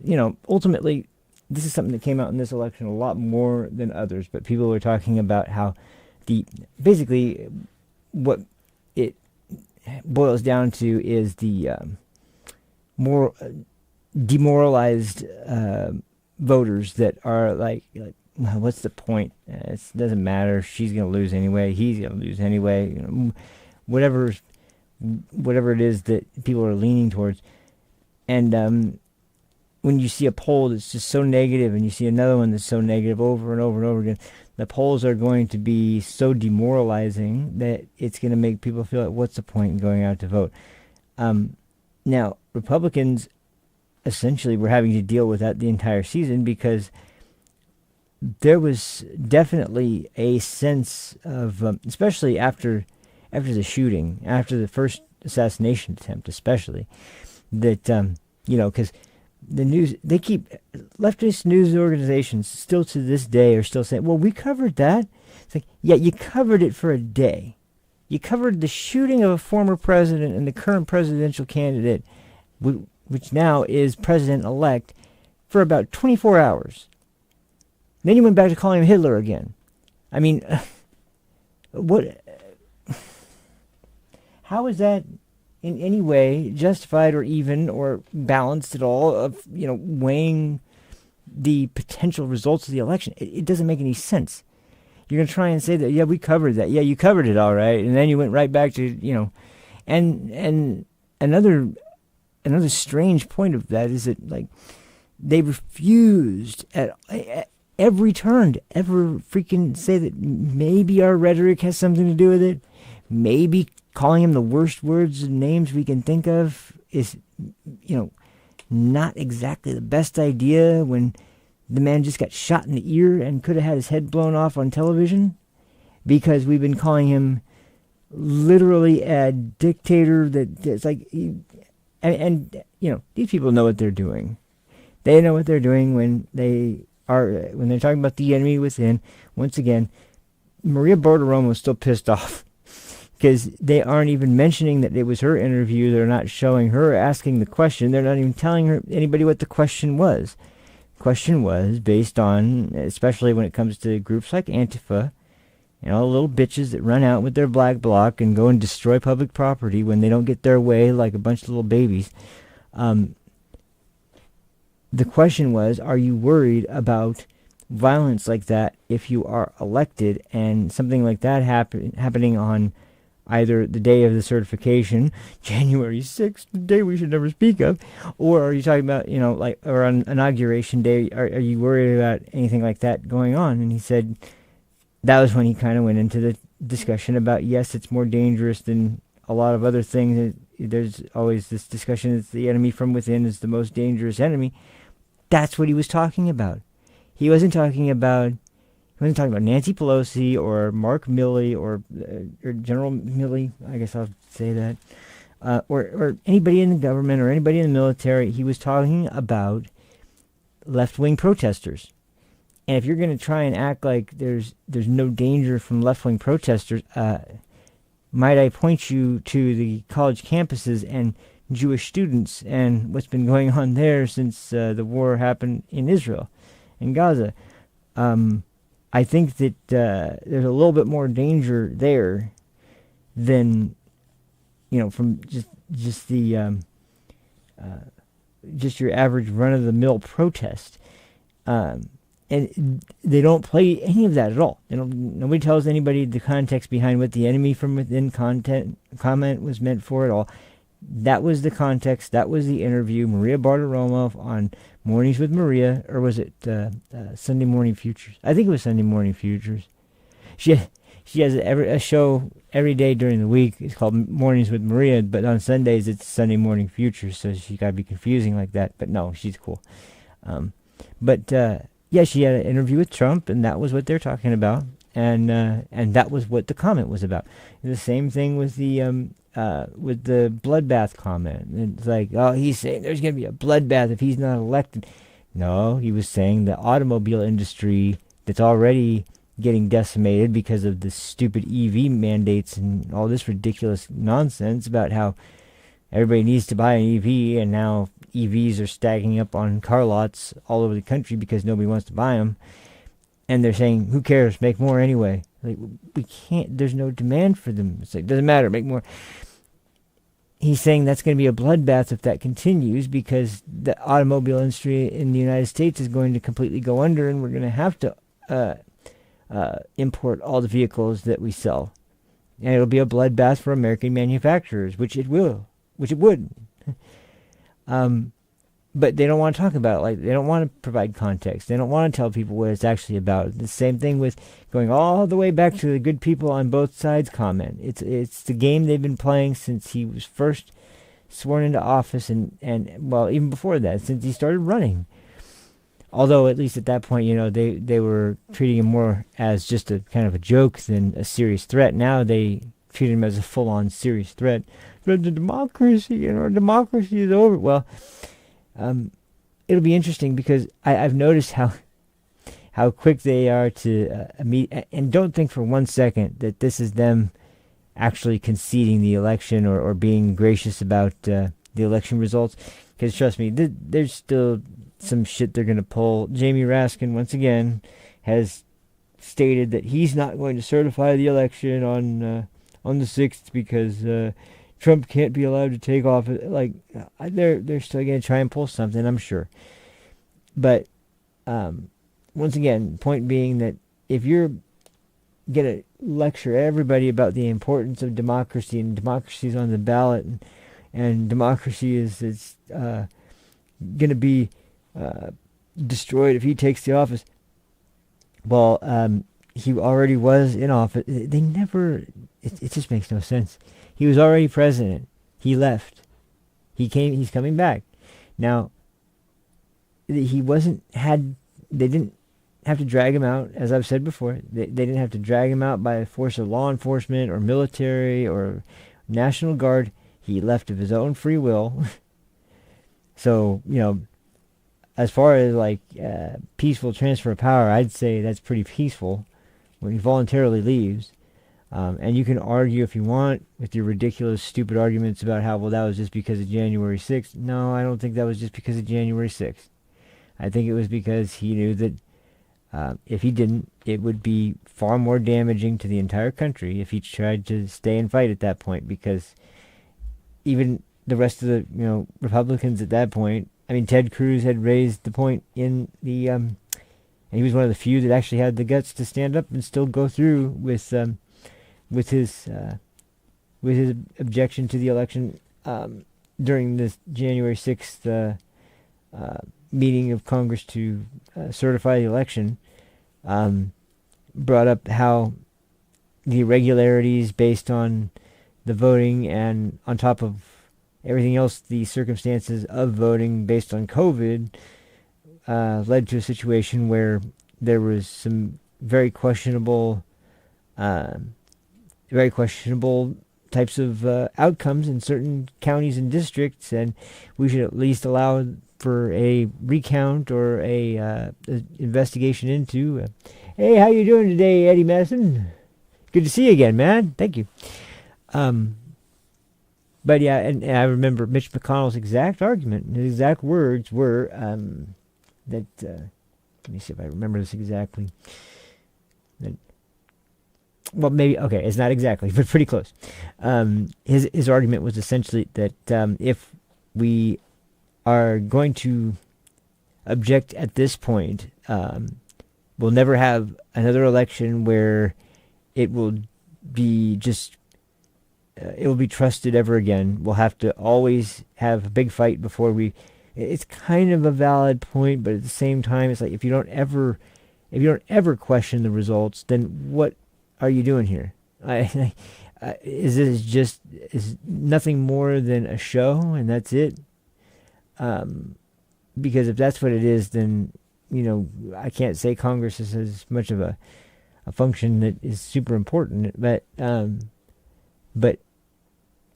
ultimately, this is something that came out in this election a lot more than others. But people were talking about how basically what it boils down to is the more demoralized voters that are like, well, what's the point? It doesn't matter. She's going to lose anyway. He's going to lose anyway. Whatever it is that people are leaning towards. And when you see a poll that's just so negative, and you see another one that's so negative over and over and over again, the polls are going to be so demoralizing that it's going to make people feel like, what's the point in going out to vote? Now, Republicans essentially were having to deal with that the entire season, because there was definitely a sense of, especially after the shooting, after the first assassination attempt, especially, that, because the news, leftist news organizations still to this day are still saying, well, we covered that. It's like, yeah, you covered it for a day. You covered the shooting of a former president and the current presidential candidate, which now is president-elect, for about 24 hours. Then you went back to calling him Hitler again. I mean, what? How is that in any way justified or even or balanced at all of, weighing the potential results of the election? It doesn't make any sense. You're going to try and say that, yeah, we covered that. Yeah, you covered it all right. And then you went right back to, and another strange point of that is that, like, they refused at every turn to ever freaking say that maybe our rhetoric has something to do with it. Maybe calling him the worst words and names we can think of is, not exactly the best idea when the man just got shot in the ear and could have had his head blown off on television, because we've been calling him literally a dictator that's like, and these people know what they're doing. They know what they're doing when they're talking about the enemy within. Once again, Maria Bartiromo was still pissed off because they aren't even mentioning that it was her interview. They're not showing her asking the question. They're not even telling anybody what the question was. The question was based on, especially when it comes to groups like Antifa, little bitches that run out with their black bloc and go and destroy public property when they don't get their way, like a bunch of little babies. The question was, are you worried about violence like that if you are elected, and something like that happening on either the day of the certification, January 6th, the day we should never speak of, or are you talking about, or on inauguration day, are you worried about anything like that going on? And he said that was when he kind of went into the discussion about, yes, it's more dangerous than a lot of other things. There's always this discussion that the enemy from within is the most dangerous enemy. That's what he was talking about. He wasn't talking about Nancy Pelosi or Mark Milley or General Milley. I guess I'll say that, or anybody in the government or anybody in the military. He was talking about left-wing protesters. And if you're going to try and act like there's no danger from left-wing protesters, might I point you to the college campuses and Jewish students and what's been going on there since the war happened in Israel, in Gaza. I think that there's a little bit more danger there than, from just the just your average run-of-the-mill protest. And they don't play any of that at all. Nobody tells anybody the context behind what the enemy from within comment was meant for at all. That was the context. That was the interview. Maria Bartiromo on Mornings with Maria, or was it Sunday Morning Futures? I think it was Sunday Morning Futures. She has a show every day during the week. It's called Mornings with Maria, but on Sundays it's Sunday Morning Futures, so she got to be confusing like that. But no, she's cool. Yeah, she had an interview with Trump, and that was what they're talking about, and that was what the comment was about. The same thing with the bloodbath comment. It's like, oh, he's saying there's going to be a bloodbath if he's not elected. No, he was saying the automobile industry that's already getting decimated because of the stupid EV mandates and all this ridiculous nonsense about how everybody needs to buy an EV, and now EVs are stacking up on car lots all over the country because nobody wants to buy them. And they're saying, who cares? Make more anyway. Like, we can't, there's no demand for them. It's like, doesn't matter, make more. He's saying that's going to be a bloodbath if that continues, because the automobile industry in the United States is going to completely go under, and we're going to have to import all the vehicles that we sell. And it'll be a bloodbath for American manufacturers, which it would. But they don't want to talk about it. Like, they don't want to provide context. They don't want to tell people what it's actually about. The same thing with going all the way back to the good people on both sides comment. It's the game they've been playing since he was first sworn into office, and well, even before that, since he started running. Although, at least at that point, they were treating him more as just a kind of a joke than a serious threat. Now they treat him as a full-on serious threat. Threat to democracy, democracy is over. Well, it'll be interesting, because I've noticed how quick they are to meet, and don't think for 1 second that this is them actually conceding the election or being gracious about the election results. Because trust me, there's still some shit they're going to pull. Jamie Raskin, once again, has stated that he's not going to certify the election on the 6th because Trump can't be allowed to take off. Like, they're still going to try and pull something, I'm sure. But once again, point being that if you're going to lecture everybody about the importance of democracy, and democracy's on the ballot, and democracy is going to be destroyed if he takes the office. Well, he already was in office. They never. It just makes no sense. He was already president. He left. He's coming back. Now, he wasn't had. They didn't have to drag him out, as I've said before. They didn't have to drag him out by force of law enforcement or military or National Guard. He left of his own free will. So, as far as like peaceful transfer of power, I'd say that's pretty peaceful when he voluntarily leaves. And you can argue if you want with your ridiculous, stupid arguments about how, well, that was just because of January 6th. No, I don't think that was just because of January 6th. I think it was because he knew that if he didn't, it would be far more damaging to the entire country if he tried to stay and fight at that point, because even the rest of the Republicans at that point, I mean, Ted Cruz had raised the point in the, and he was one of the few that actually had the guts to stand up and still go through with his objection to the election during this January 6th meeting of Congress to certify the election. Brought up how the irregularities based on the voting, and on top of everything else, the circumstances of voting based on COVID led to a situation where there was some very questionable types of outcomes in certain counties and districts, and we should at least allow for a recount or a investigation into. Hey, how you doing today, Eddie Madison? Good to see you again, man. Thank you. But yeah, and I remember Mitch McConnell's exact argument, his exact words were that, let me see if I remember this exactly. That, well, maybe, okay, it's not exactly, but pretty close. His argument was essentially that if we are going to object at this point, we'll never have another election where it will be just it will be trusted ever again. We'll have to always have a big fight before we. It's kind of a valid point, but at the same time, it's like if you don't ever question the results, then what are you doing here? Is nothing more than a show, and that's it? Because if that's what it is, then I can't say Congress is as much of a function that is super important, but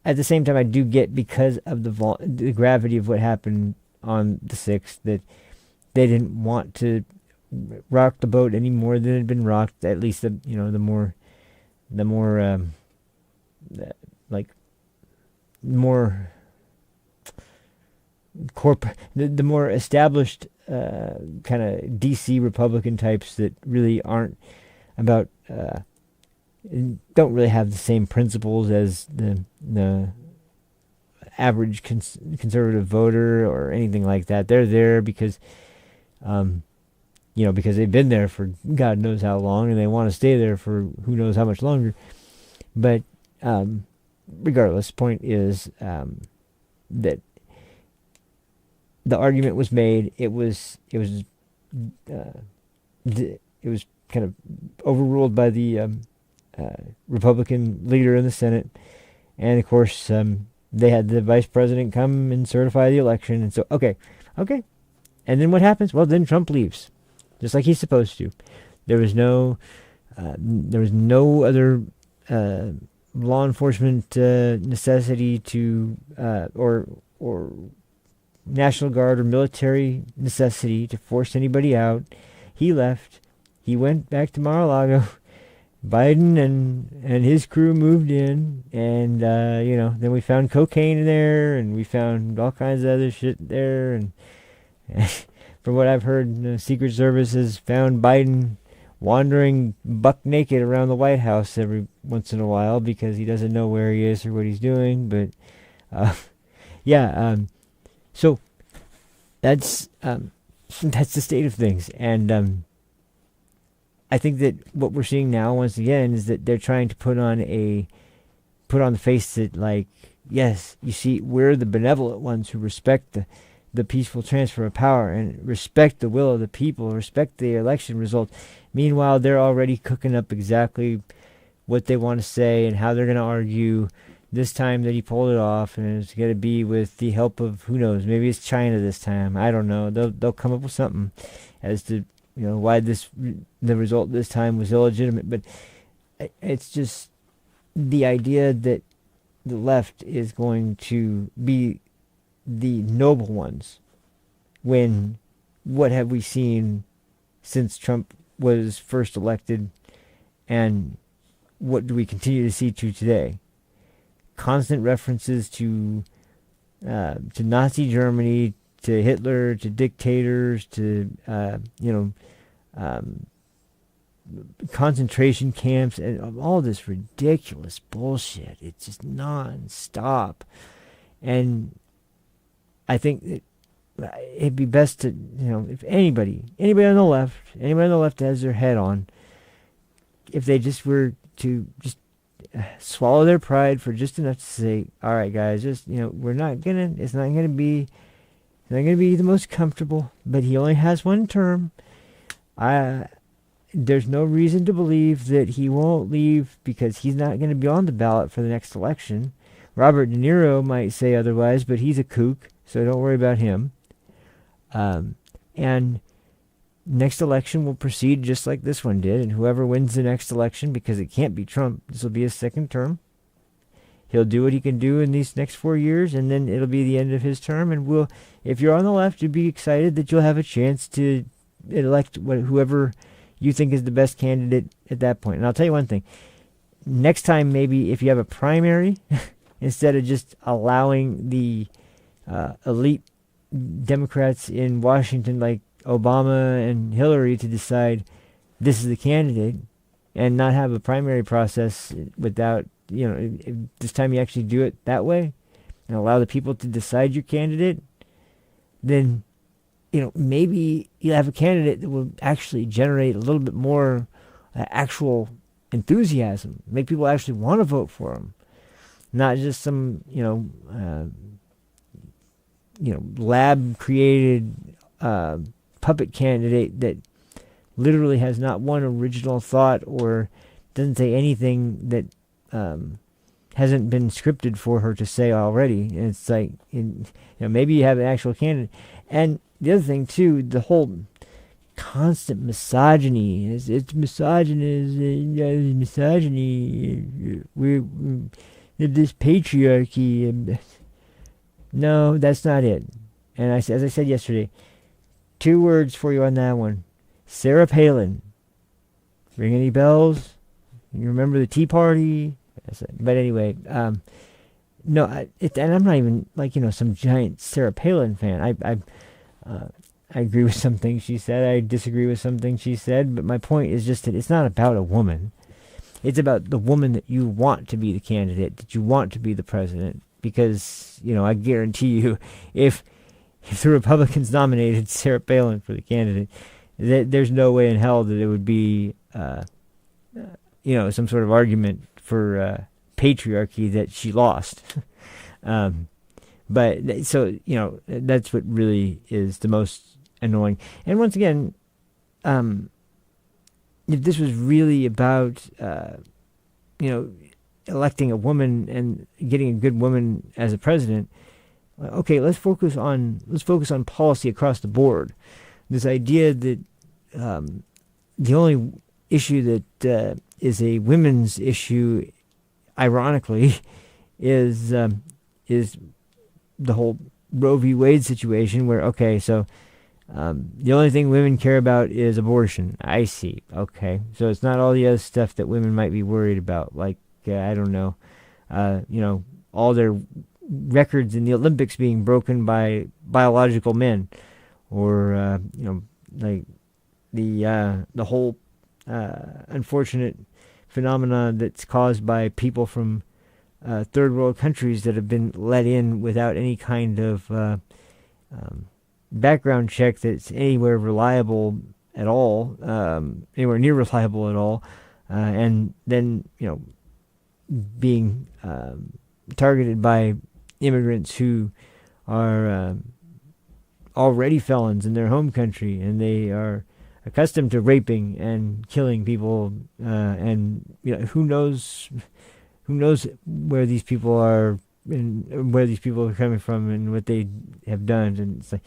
at the same time, I do get, because of the gravity of what happened on the 6th, that they didn't want to rock the boat any more than it had been rocked. At least the more the more established kind of DC Republican types that really aren't about don't really have the same principles as the average conservative voter or anything like that. They're there because because they've been there for God knows how long, and they want to stay there for who knows how much longer. But regardless, point is that the argument was made. It was kind of overruled by the Republican leader in the Senate, and of course they had the vice president come and certify the election. And so okay, and then what happens? Well, then Trump leaves, just like he's supposed to. There was no other law enforcement necessity to or National Guard or military necessity to force anybody out. He left. He went back to Mar-a-Lago. Biden and his crew moved in, and then we found cocaine in there, and we found all kinds of other shit there. And from what I've heard, the Secret Service has found Biden wandering buck naked around the White House every once in a while because he doesn't know where he is or what he's doing. But so that's the state of things, and I think that what we're seeing now, once again, is that they're trying to put on the face that, like, yes, you see, we're the benevolent ones who respect the peaceful transfer of power and respect the will of the people, respect the election result. Meanwhile, they're already cooking up exactly what they want to say and how they're going to argue this time that he pulled it off, and it's going to be with the help of, who knows, maybe it's China this time. I don't know. They'll come up with something as to why the result this time was illegitimate. But it's just the idea that the left is going to be the noble ones, when what have we seen since Trump was first elected, and what do we continue to see to today? Constant references to Nazi Germany, to Hitler, to dictators, to concentration camps, and all this ridiculous bullshit. It's just non-stop. And I think that it'd be best to, if anybody on the left has their head on, if they just were to just swallow their pride for just enough to say, all right, guys, just, it's not gonna be the most comfortable, but he only has one term. There's no reason to believe that he won't leave, because he's not going to be on the ballot for the next election. Robert De Niro might say otherwise, but he's a kook, so don't worry about him. And next election will proceed just like this one did, and whoever wins the next election, because it can't be Trump, this will be his second term. He'll do what he can do in these next 4 years, and then it'll be the end of his term. And if you're on the left, you'll be excited that you'll have a chance to elect whoever you think is the best candidate at that point. And I'll tell you one thing. Next time, maybe if you have a primary, instead of just allowing the elite Democrats in Washington like Obama and Hillary to decide this is the candidate, and not have a primary process without, this time you actually do it that way and allow the people to decide your candidate, then maybe you'll have a candidate that will actually generate a little bit more actual enthusiasm, make people actually want to vote for him, not just some, lab-created puppet candidate that literally has not one original thought or doesn't say anything that hasn't been scripted for her to say already. And it's like, maybe you have an actual candidate. And the other thing too, the whole constant misogyny it's misogynist, misogyny. We're this patriarchy. No, that's not it. And as I said yesterday, 2 words for you on that one: Sarah Palin. Ring any bells? You remember the Tea Party? But anyway, no, and I'm not even like some giant Sarah Palin fan. I agree with some things she said. I disagree with some things she said. But my point is just that it's not about a woman. It's about the woman that you want to be the candidate, that you want to be the president. Because I guarantee you, if the Republicans nominated Sarah Palin for the candidate, there's no way in hell that it would be some sort of argument for patriarchy that she lost. But so that's what really is the most annoying. And once again, if this was really about electing a woman and getting a good woman as a president, okay, let's focus on policy across the board. This idea that the only issue that is a women's issue, ironically, is the whole Roe v. Wade situation, where so the only thing women care about is abortion. I see. Okay, so it's not all the other stuff that women might be worried about, like I don't know, all their records in the Olympics being broken by biological men, or like the whole unfortunate phenomena that's caused by people from third world countries that have been let in without any kind of background check that's anywhere reliable at all, anywhere near reliable at all, and then being targeted by immigrants who are already felons in their home country, and they are accustomed to raping and killing people, and who knows where these people are and where these people are coming from and what they have done. And it's like,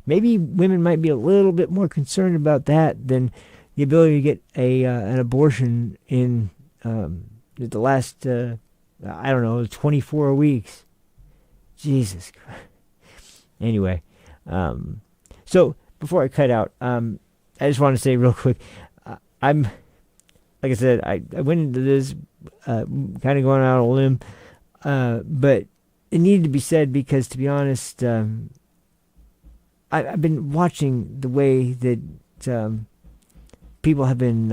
maybe women might be a little bit more concerned about that than the ability to get an abortion in the last 24 weeks. Jesus Christ. Anyway, so before I cut out, I just want to say real quick, I'm, like I said, I went into this kind of going out on a limb, but it needed to be said because, to be honest, I've been watching the way that people have been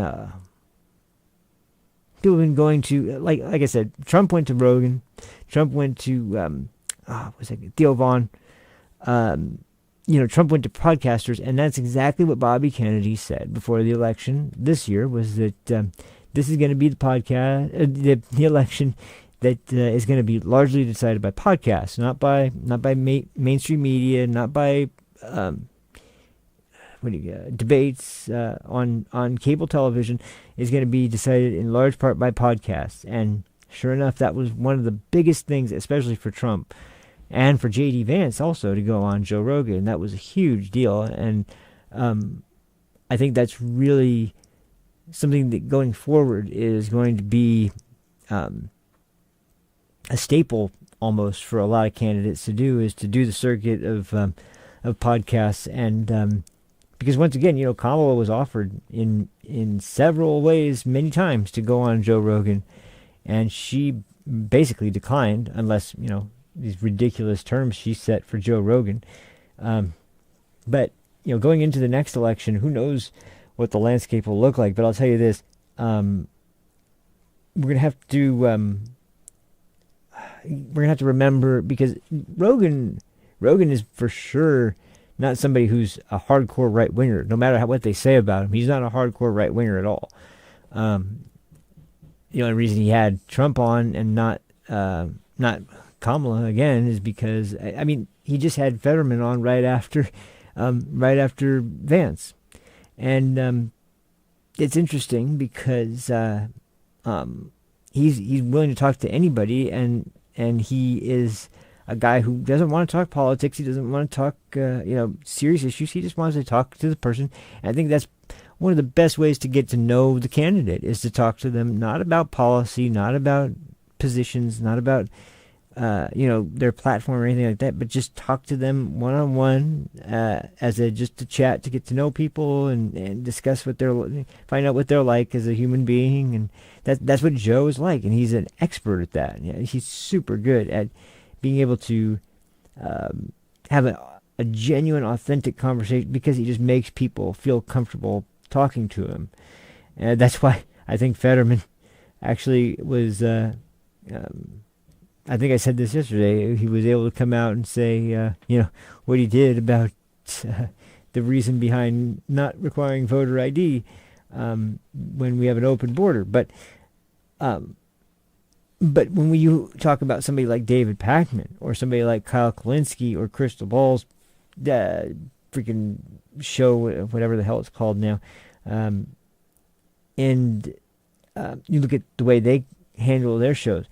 going to, like I said, Trump went to Rogan, Trump went to Theo Vaughn, Trump went to podcasters, and that's exactly what Bobby Kennedy said before the election this year, was that this is going to be the podcast, the election that is going to be largely decided by podcasts, not by mainstream media, not by debates on cable television. Is going to be decided in large part by podcasts. And sure enough, that was one of the biggest things, especially for Trump and for J.D. Vance also, to go on Joe Rogan. That was a huge deal. And I think that's really something that going forward is going to be a staple almost for a lot of candidates to do, is to do the circuit of podcasts. And because once again, Kamala was offered in several ways many times to go on Joe Rogan, and she basically declined, unless these ridiculous terms she set for Joe Rogan. But going into the next election, who knows what the landscape will look like? But I'll tell you this: we're gonna have to remember, because Rogan is for sure not somebody who's a hardcore right winger. No matter what they say about him, he's not a hardcore right winger at all. The only reason he had Trump on and not Kamala again is because he just had Fetterman on right after Vance, and it's interesting because he's willing to talk to anybody, and he is a guy who doesn't want to talk politics. He doesn't want to talk serious issues. He just wants to talk to the person. And I think that's one of the best ways to get to know the candidate, is to talk to them, not about policy, not about positions, not about their platform or anything like that, but just talk to them one-on-one just to chat, to get to know people and discuss find out what they're like as a human being. And that's what Joe is like, and he's an expert at that. He's super good at being able to have a genuine, authentic conversation, because he just makes people feel comfortable talking to him. And that's why I think Fetterman actually was, I think I said this yesterday, he was able to come out and say, what he did about the reason behind not requiring voter ID when we have an open border. But when you talk about somebody like David Pakman or somebody like Kyle Kalinske or Crystal Ball's freaking show, whatever the hell it's called now, and you look at the way they handle their shows,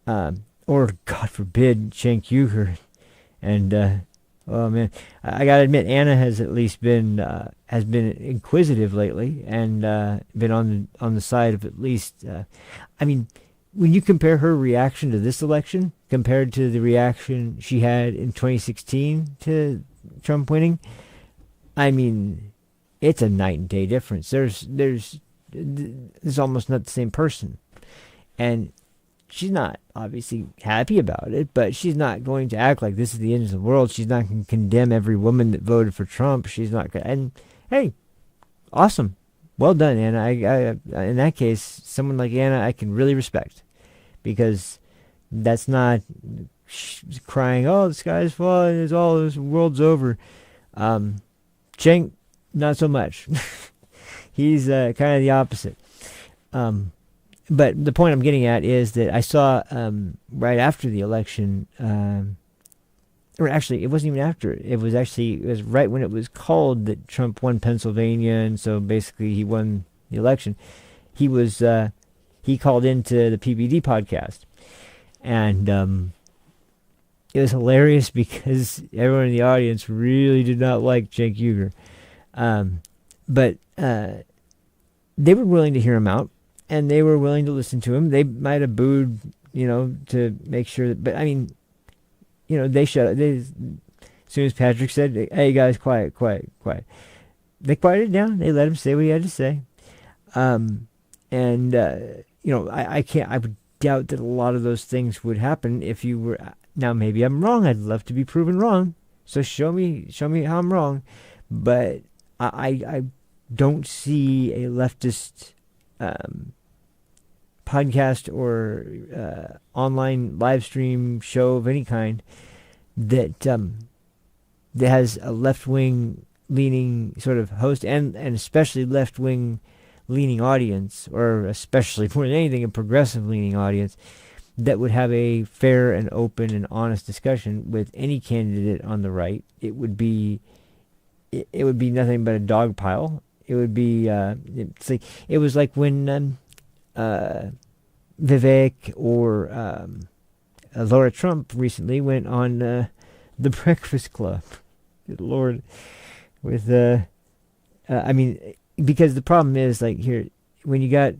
or God forbid Cenk Uygur, and oh man, I gotta admit, Anna has at least been inquisitive lately, and been on the side of at least. I mean, when you compare her reaction to this election compared to the reaction she had in 2016 to Trump winning, I mean, it's a night and day difference. There's almost not the same person, and she's not obviously happy about it, but she's not going to act like this is the end of the world. She's not going to condemn every woman that voted for Trump. She's not going. And hey, awesome, well done, Anna. I in that case, someone like Anna, I can really respect, because that's not crying, "Oh, the sky's falling, this world's over." Cenk, not so much. He's kind of the opposite. But the point I'm getting at is that I saw right after the election, or actually it wasn't even after. It was right when it was called that Trump won Pennsylvania, and so basically he won the election. He called into the PBD podcast, and it was hilarious because everyone in the audience really did not like Cenk Uygur. But they were willing to hear him out, and they were willing to listen to him. They might have booed, to make sure that, but I mean, they shut up. As soon as Patrick said, "Hey guys, quiet," they quieted down. They let him say what he had to say. I would doubt that a lot of those things would happen if you were. Now maybe I'm wrong. I'd love to be proven wrong. So show me how I'm wrong. But I don't see a leftist podcast or online live stream show of any kind that has a left-wing leaning sort of host and especially left-wing leaning audience, or especially more than anything a progressive leaning audience, that would have a fair and open and honest discussion with any candidate on the right. It would be nothing but a dog pile. It would be it was like when Vivek or Laura Trump recently went on the Breakfast Club. Good Lord, with because the problem is, like, here, when you got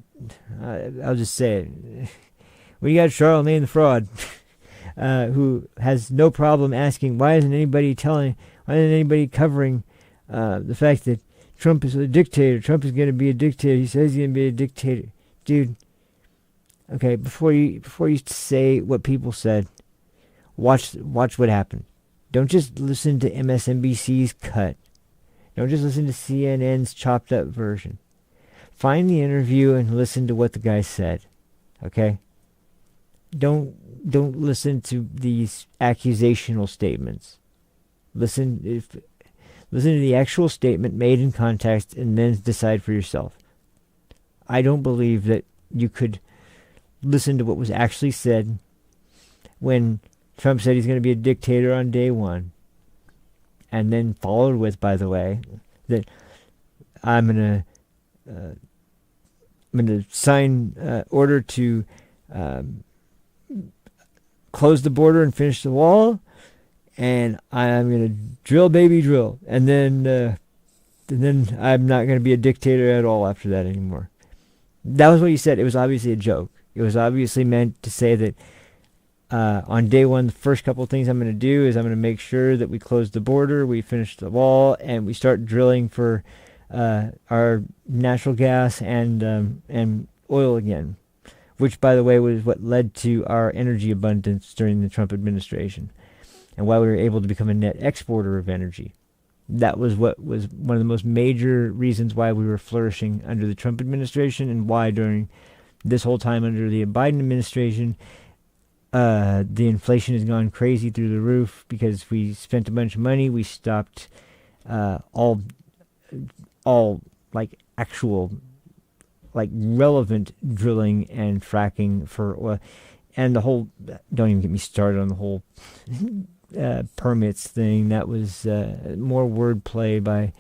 I'll just say it, when you got Charlemagne the Fraud, who has no problem asking, why isn't anybody covering the fact that Trump is a dictator? Trump is going to be a dictator. He says he's going to be a dictator. Dude, okay, before you say what people said, watch what happened. Don't just listen to MSNBC's cut. Don't just listen to CNN's chopped up version. Find the interview and listen to what the guy said. Okay? Don't listen to these accusational statements. Listen to the actual statement made in context, and then decide for yourself. I don't believe that you could listen to what was actually said when Trump said he's going to be a dictator on day one, and then followed with, by the way, that I'm going to sign order to close the border and finish the wall, and I'm going to drill, baby, drill. And then I'm not going to be a dictator at all after that anymore. That was what he said. It was obviously a joke. It was obviously meant to say that On day one, the first couple of things I'm going to do is I'm going to make sure that we close the border, we finish the wall, and we start drilling for our natural gas and oil again, which, by the way, was what led to our energy abundance during the Trump administration and why we were able to become a net exporter of energy. That was what was one of the most major reasons why we were flourishing under the Trump administration, and why during this whole time under the Biden administration, the inflation has gone crazy through the roof because we spent a bunch of money. We stopped all like actual, like relevant drilling and fracking for oil, and the whole. Don't even get me started on the whole permits thing. That was more wordplay by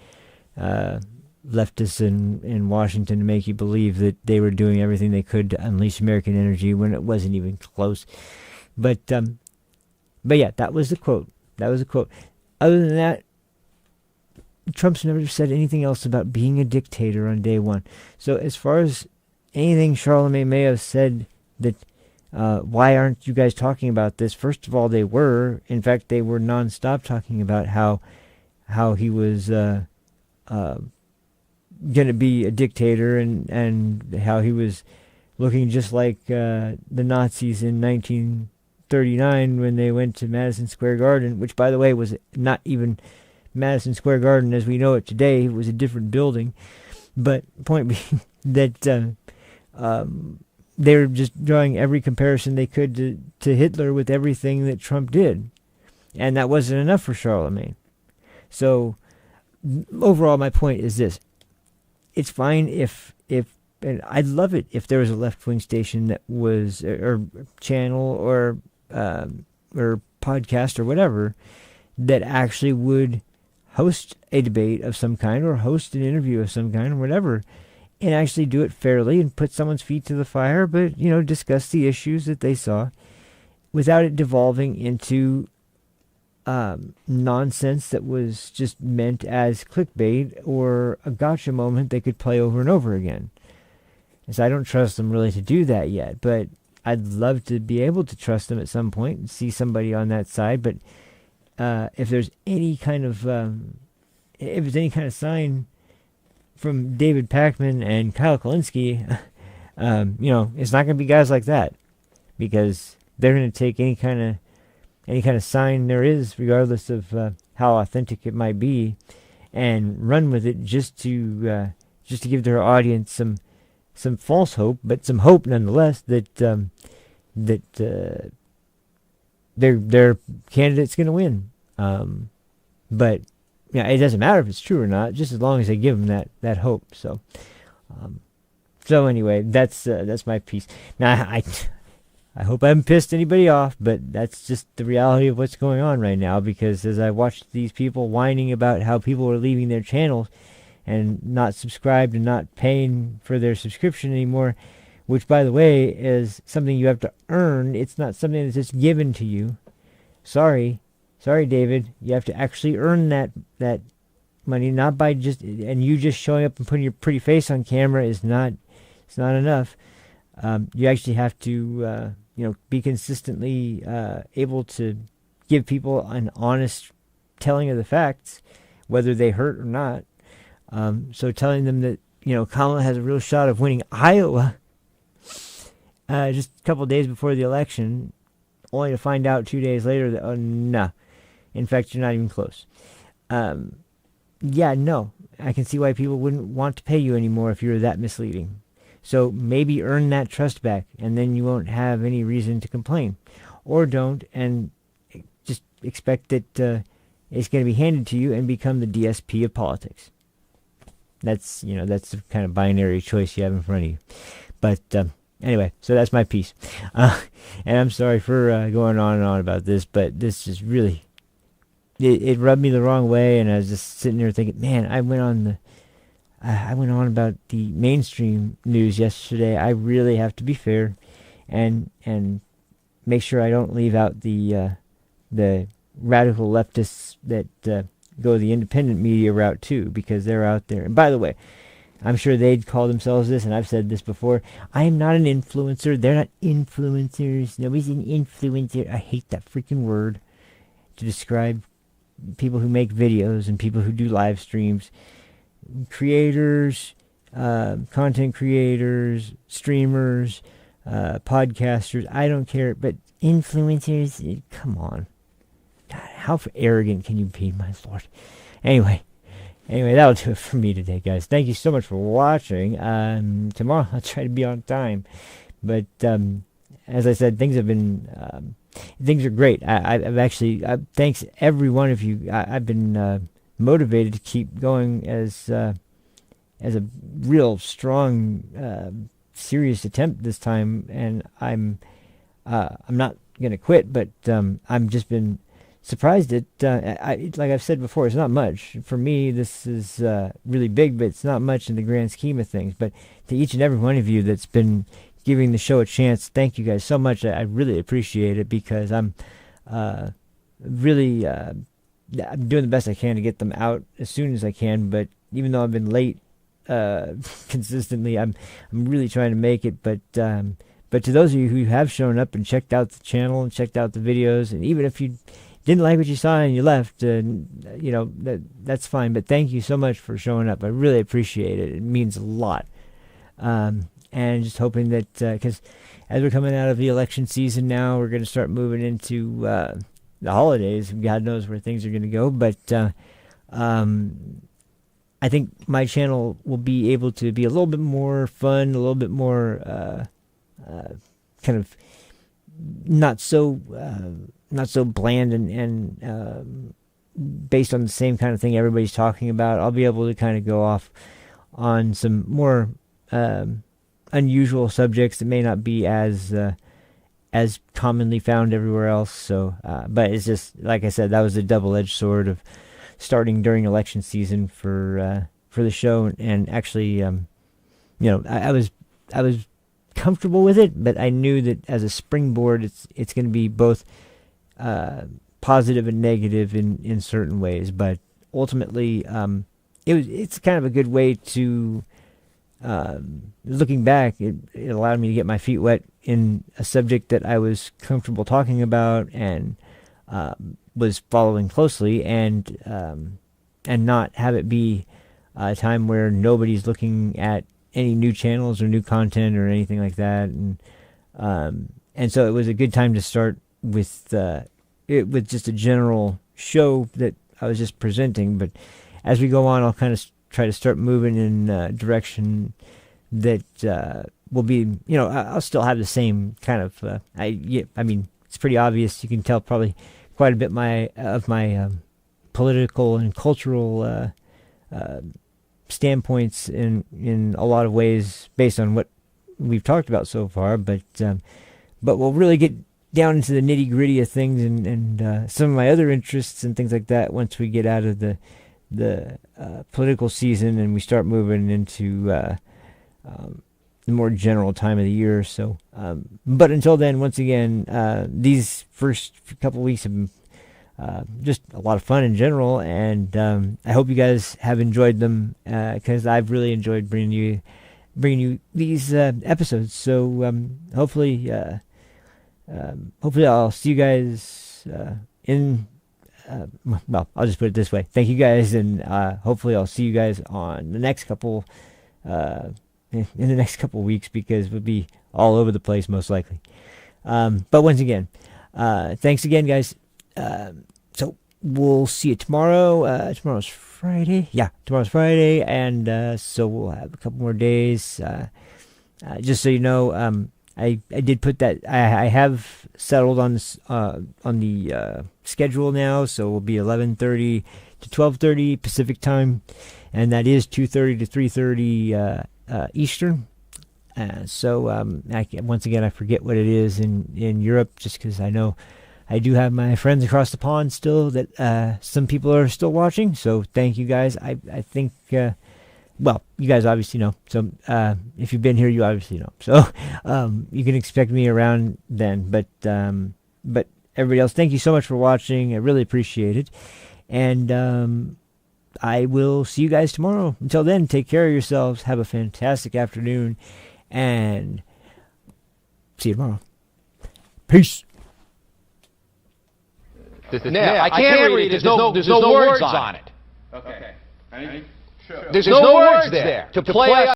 leftists in Washington to make you believe that they were doing everything they could to unleash American energy when it wasn't even close. But yeah, that was the quote. That was a quote. Other than that, Trump's never said anything else about being a dictator on day one. So as far as anything Charlemagne may have said that, why aren't you guys talking about this? First of all, they were. In fact, they were nonstop talking about how he was going to be a dictator, and how he was looking just like the Nazis in 1939 when they went to Madison Square Garden, which, by the way, was not even Madison Square Garden as we know it today. It was a different building. But point being that they were just drawing every comparison they could to Hitler with everything that Trump did. And that wasn't enough for Charlemagne. So overall, my point is this. It's fine if and I'd love it if there was a left-wing station that was, or channel, or podcast or whatever, that actually would host a debate of some kind, or host an interview of some kind, or whatever, and actually do it fairly and put someone's feet to the fire, but, discuss the issues that they saw without it devolving into nonsense that was just meant as clickbait or a gotcha moment they could play over and over again. And so I don't trust them really to do that yet, but I'd love to be able to trust them at some point and see somebody on that side. But if there's any kind of sign from David Pakman and Kyle Kalinske, it's not going to be guys like that, because they're going to take any kind of sign there is, regardless of how authentic it might be, and run with it just to give their audience some false hope, but some hope nonetheless that their candidate's going to win. But yeah, it doesn't matter if it's true or not, just as long as they give them that hope. So anyway, that's my piece. Now I hope I haven't pissed anybody off, but that's just the reality of what's going on right now, because as I watched these people whining about how people are leaving their channels and not subscribed and not paying for their subscription anymore, which, by the way, is something you have to earn. It's not something that's just given to you. Sorry, David. You have to actually earn that money, not by and you just showing up and putting your pretty face on camera is not. It's not enough. You actually have to, be consistently able to give people an honest telling of the facts, whether they hurt or not. So telling them that, Kamala has a real shot of winning Iowa just a couple of days before the election, only to find out 2 days later that, oh, no. In fact, you're not even close. Yeah, no. I can see why people wouldn't want to pay you anymore if you're that misleading. So maybe earn that trust back, and then you won't have any reason to complain. Or don't, and just expect that it's going to be handed to you and become the DSP of politics. That's the kind of binary choice you have in front of you. But anyway, so that's my piece. And I'm sorry for going on and on about this, but this is really, it rubbed me the wrong way, and I was just sitting there thinking, man, I went on about the mainstream news yesterday. I really have to be fair and make sure I don't leave out the radical leftists that go the independent media route too, because they're out there. And by the way, I'm sure they'd call themselves this, and I've said this before. I am not an influencer. They're not influencers. Nobody's an influencer. I hate that freaking word to describe people who make videos and people who do live streams. Creators, content creators, streamers, podcasters, I don't care. But influencers, come on. God, how arrogant can you be, my lord? Anyway, that'll do it for me today, guys. Thank you so much for watching. Tomorrow I'll try to be on time. But as I said, things are great. I've actually, thanks every one of you. I've been motivated to keep going as a real strong, serious attempt this time. And I'm not gonna quit, but I'm just been surprised at, like I've said before, it's not much. For me, this is really big, but it's not much in the grand scheme of things. But to each and every one of you that's been giving the show a chance, thank you guys so much. I really appreciate it, because I'm really I'm doing the best I can to get them out as soon as I can. But even though I've been late consistently, I'm really trying to make it. But to those of you who have shown up and checked out the channel and checked out the videos, and even if you didn't like what you saw and you left, that's fine. But thank you so much for showing up. I really appreciate it. It means a lot. And just hoping that, because as we're coming out of the election season now, we're going to start moving into the holidays. God knows where things are going to go. But I think my channel will be able to be a little bit more fun, a little bit more kind of not so bland and based on the same kind of thing everybody's talking about. I'll be able to kind of go off on some more unusual subjects that may not be as commonly found everywhere else. So, but it's just, like I said, that was a double-edged sword of starting during election season for the show, and actually, I was comfortable with it, but I knew that as a springboard, it's going to be both positive and negative in certain ways. But ultimately, it's kind of a good way to. Looking back, it allowed me to get my feet wet in a subject that I was comfortable talking about and was following closely, and not have it be a time where nobody's looking at any new channels or new content or anything like that. And so it was a good time to start with just a general show that I was just presenting. But as we go on, I'll kind of try to start moving in a direction that will be, I'll still have the same kind of, I mean, it's pretty obvious. You can tell probably quite a bit of my political and cultural standpoints in a lot of ways based on what we've talked about so far. But we'll really get down into the nitty gritty of things and some of my other interests and things like that once we get out of the political season and we start moving into the more general time of the year. So, but until then, once again, these first couple weeks have been just a lot of fun in general, and I hope you guys have enjoyed them, because I've really enjoyed bringing you these episodes. So hopefully I'll see you guys in. Well, I'll just put it this way. Thank you guys, and hopefully I'll see you guys on the next couple in the next couple weeks, because we'll be all over the place most likely. But once again, thanks again, guys. So we'll see you tomorrow. Tomorrow's Friday. Yeah, tomorrow's Friday, and so we'll have a couple more days. Just so you know, I did put that. I have settled on this, on the schedule now, so it will be 11:30 to 12:30 Pacific time, and that is 2:30 to 3:30 Eastern. So once again, I forget what it is in Europe, just because I know I do have my friends across the pond still that some people are still watching. So thank you guys. I think. Well, you guys obviously know. So if you've been here, you obviously know. So you can expect me around then. But everybody else, thank you so much for watching. I really appreciate it. And I will see you guys tomorrow. Until then, take care of yourselves. Have a fantastic afternoon. And see you tomorrow. Peace. I can't read it. There's no words on it. Okay. There's no words there to play